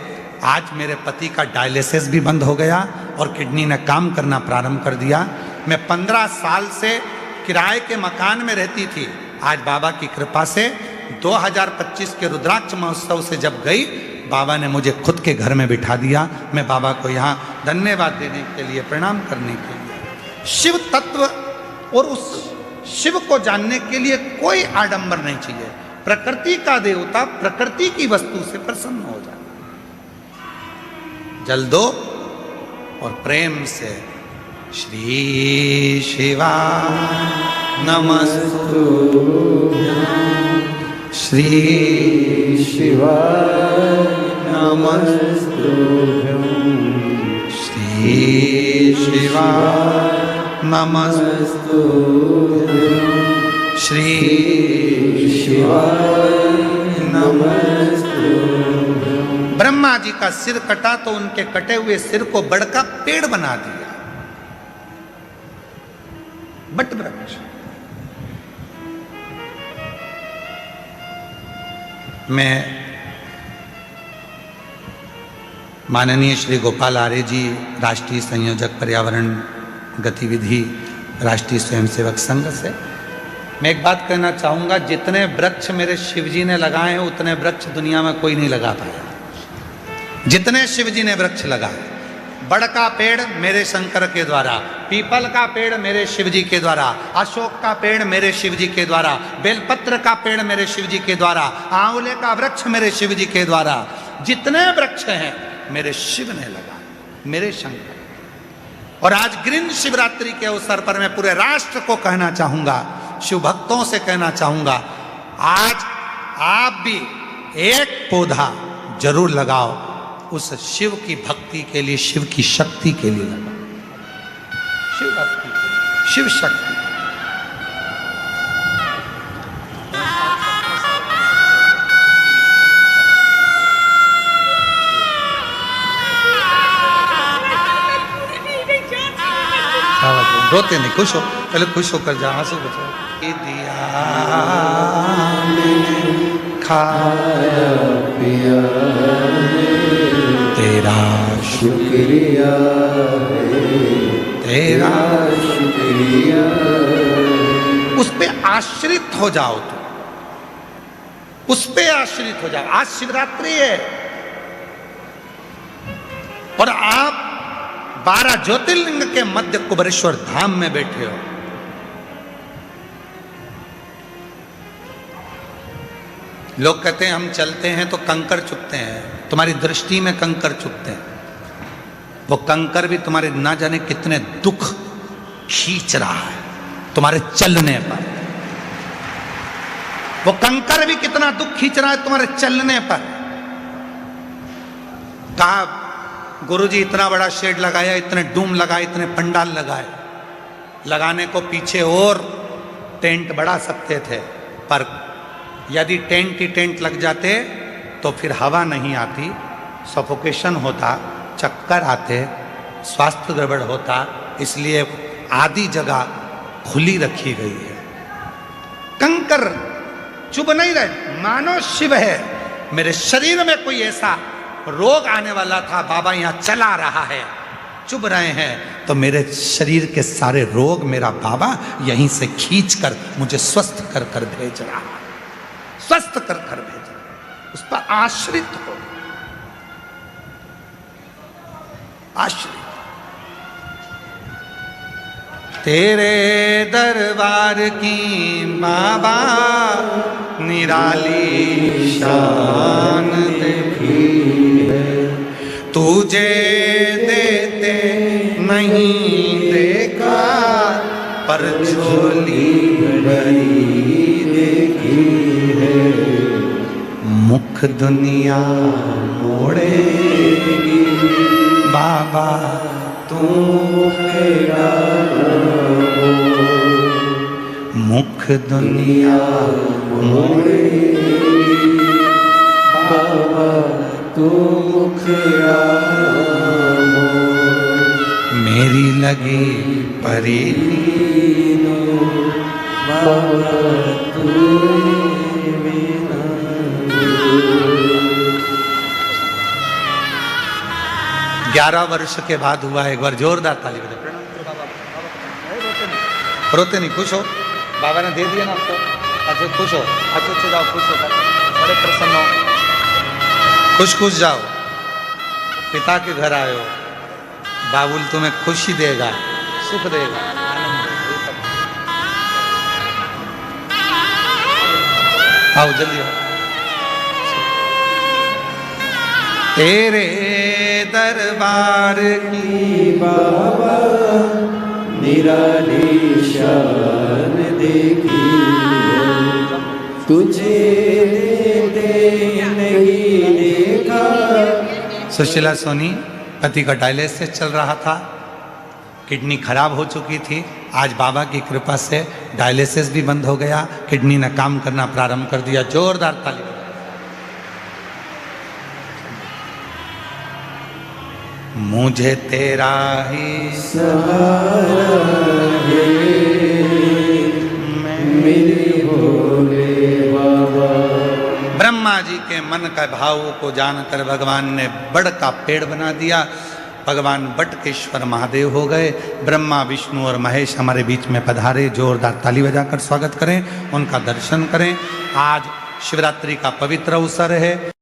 आज मेरे पति का डायलिसिस भी बंद हो गया और किडनी ने काम करना प्रारंभ कर दिया। मैं 15 साल से किराए के मकान में रहती थी। आज बाबा की कृपा से 2025 के रुद्राक्ष महोत्सव से जब गई, बाबा ने मुझे खुद के घर में बिठा दिया। मैं बाबा को यहाँ धन्यवाद देने के लिए, प्रणाम करने के लिए। शिव तत्व और उस शिव को जानने के लिए कोई आडंबर नहीं चाहिए। प्रकृति का देवता प्रकृति की वस्तु से प्रसन्न हो जाए। जल दो और प्रेम से श्री शिवा नमस्तु, श्री शिवा नमस्तु, श्री शिवा नमस्तु, श्री शिवा नमस्तु। ब्रह्मा जी का सिर कटा तो उनके कटे हुए सिर को बड़ का पेड़ बना दिया, बट वृक्ष। मैं माननीय श्री गोपाल आर्य जी, राष्ट्रीय संयोजक पर्यावरण गतिविधि राष्ट्रीय स्वयंसेवक संघ से मैं एक बात कहना चाहूँगा, जितने वृक्ष मेरे शिवजी ने लगाए हैं उतने वृक्ष दुनिया में कोई नहीं लगा पाया। जितने शिवजी ने वृक्ष लगाए, बड़ का पेड़ मेरे शंकर के द्वारा, पीपल का पेड़ मेरे शिवजी के द्वारा, अशोक का पेड़ मेरे शिवजी के द्वारा, बेलपत्र का पेड़ मेरे शिवजी के द्वारा, आंवले का वृक्ष मेरे शिवजी के द्वारा, जितने वृक्ष हैं मेरे शिव ने लगाए, मेरे शंकर। और आज ग्रीन शिवरात्रि के अवसर पर मैं पूरे राष्ट्र को कहना चाहूंगा, शिव भक्तों से कहना चाहूंगा, आज आप भी एक पौधा जरूर लगाओ, उस शिव की भक्ति के लिए, शिव की शक्ति के लिए लगाओ, शिव भक्ति, शिव शक्ति। रोते नहीं, खुश हो, पहले खुश होकर जा, आंसू बचाओ। दिया खाया पिया तेरा शुक्रिया, तेरा शुक्रिया। उस पे आश्रित हो जाओ, तो उस पे आश्रित हो जाओ। आज शिवरात्रि है और आप 12 ज्योतिर्लिंग के मध्य कुबेरेश्वर धाम में बैठे हो। लोग कहते हैं हम चलते हैं तो कंकर चुभते हैं, तुम्हारी दृष्टि में कंकर चुभते हैं। वो कंकर भी तुम्हारे ना जाने कितने दुख खींच रहा है तुम्हारे चलने पर। वो कंकर भी कितना दुख खींच रहा है तुम्हारे चलने पर। कहा गुरुजी इतना बड़ा शेड लगाया, इतने डूम लगाए, इतने पंडाल लगाए, लगाने को पीछे और टेंट बढ़ा सकते थे, पर यदि टेंट ही टेंट लग जाते तो फिर हवा नहीं आती, सफोकेशन होता, चक्कर आते, स्वास्थ्य गड़बड़ होता। इसलिए आधी जगह खुली रखी गई है। कंकर चुभ नहीं रहे, मानो शिव है। मेरे शरीर में कोई ऐसा रोग आने वाला था, बाबा यहाँ चला रहा है, चुभ रहे हैं, तो मेरे शरीर के सारे रोग मेरा बाबा यहीं से खींच कर मुझे स्वस्थ कर कर भेज रहा है, स्वस्थ कर कर भेज रहा है। उस पर आश्रित हो, आश्रित। तेरे दरबार की बाबा निराली शान देखी है, तुझे देते नहीं देखा, पर झोली भरी देखी है। मुख दुनिया मोड़ेगी बाबा तू मेरा, मुख दुनिया मोड़ेगी बाबा तू मुखड़ा मेरी लगी परी बाबा तू 11 वर्ष के बाद हुआ है। एक बार जोरदार ताली बजाओ। रोते नहीं, खुश हो, बाबा ने दे दिया ना आपको। अच्छा खुश हो, अच्छे जाओ, खुश हो, बड़े प्रसन्न हो, खुश खुश जाओ। पिता के घर आए हो, बाबुल तुम्हें खुशी देगा, सुख देगा, आनंद देगा। आओ जल्दी आओ। तेरे दरबार की बाबा निराली शान देखी है, तुझे देते नहीं देखा। सुशीला सोनी पति का डायलिसिस चल रहा था, किडनी खराब हो चुकी थी। आज बाबा की कृपा से डायलिसिस भी बंद हो गया, किडनी ने काम करना प्रारंभ कर दिया। जोरदार ताली। मुझे तेरा ही सहारा है मेरे भोले बाबा। ब्रह्मा जी के मन का भाव को जानकर भगवान ने बड़ का पेड़ बना दिया। भगवान बटकेश्वर महादेव हो गए। ब्रह्मा विष्णु और महेश हमारे बीच में पधारे। जोरदार ताली बजाकर स्वागत करें, उनका दर्शन करें। आज शिवरात्रि का पवित्र अवसर है।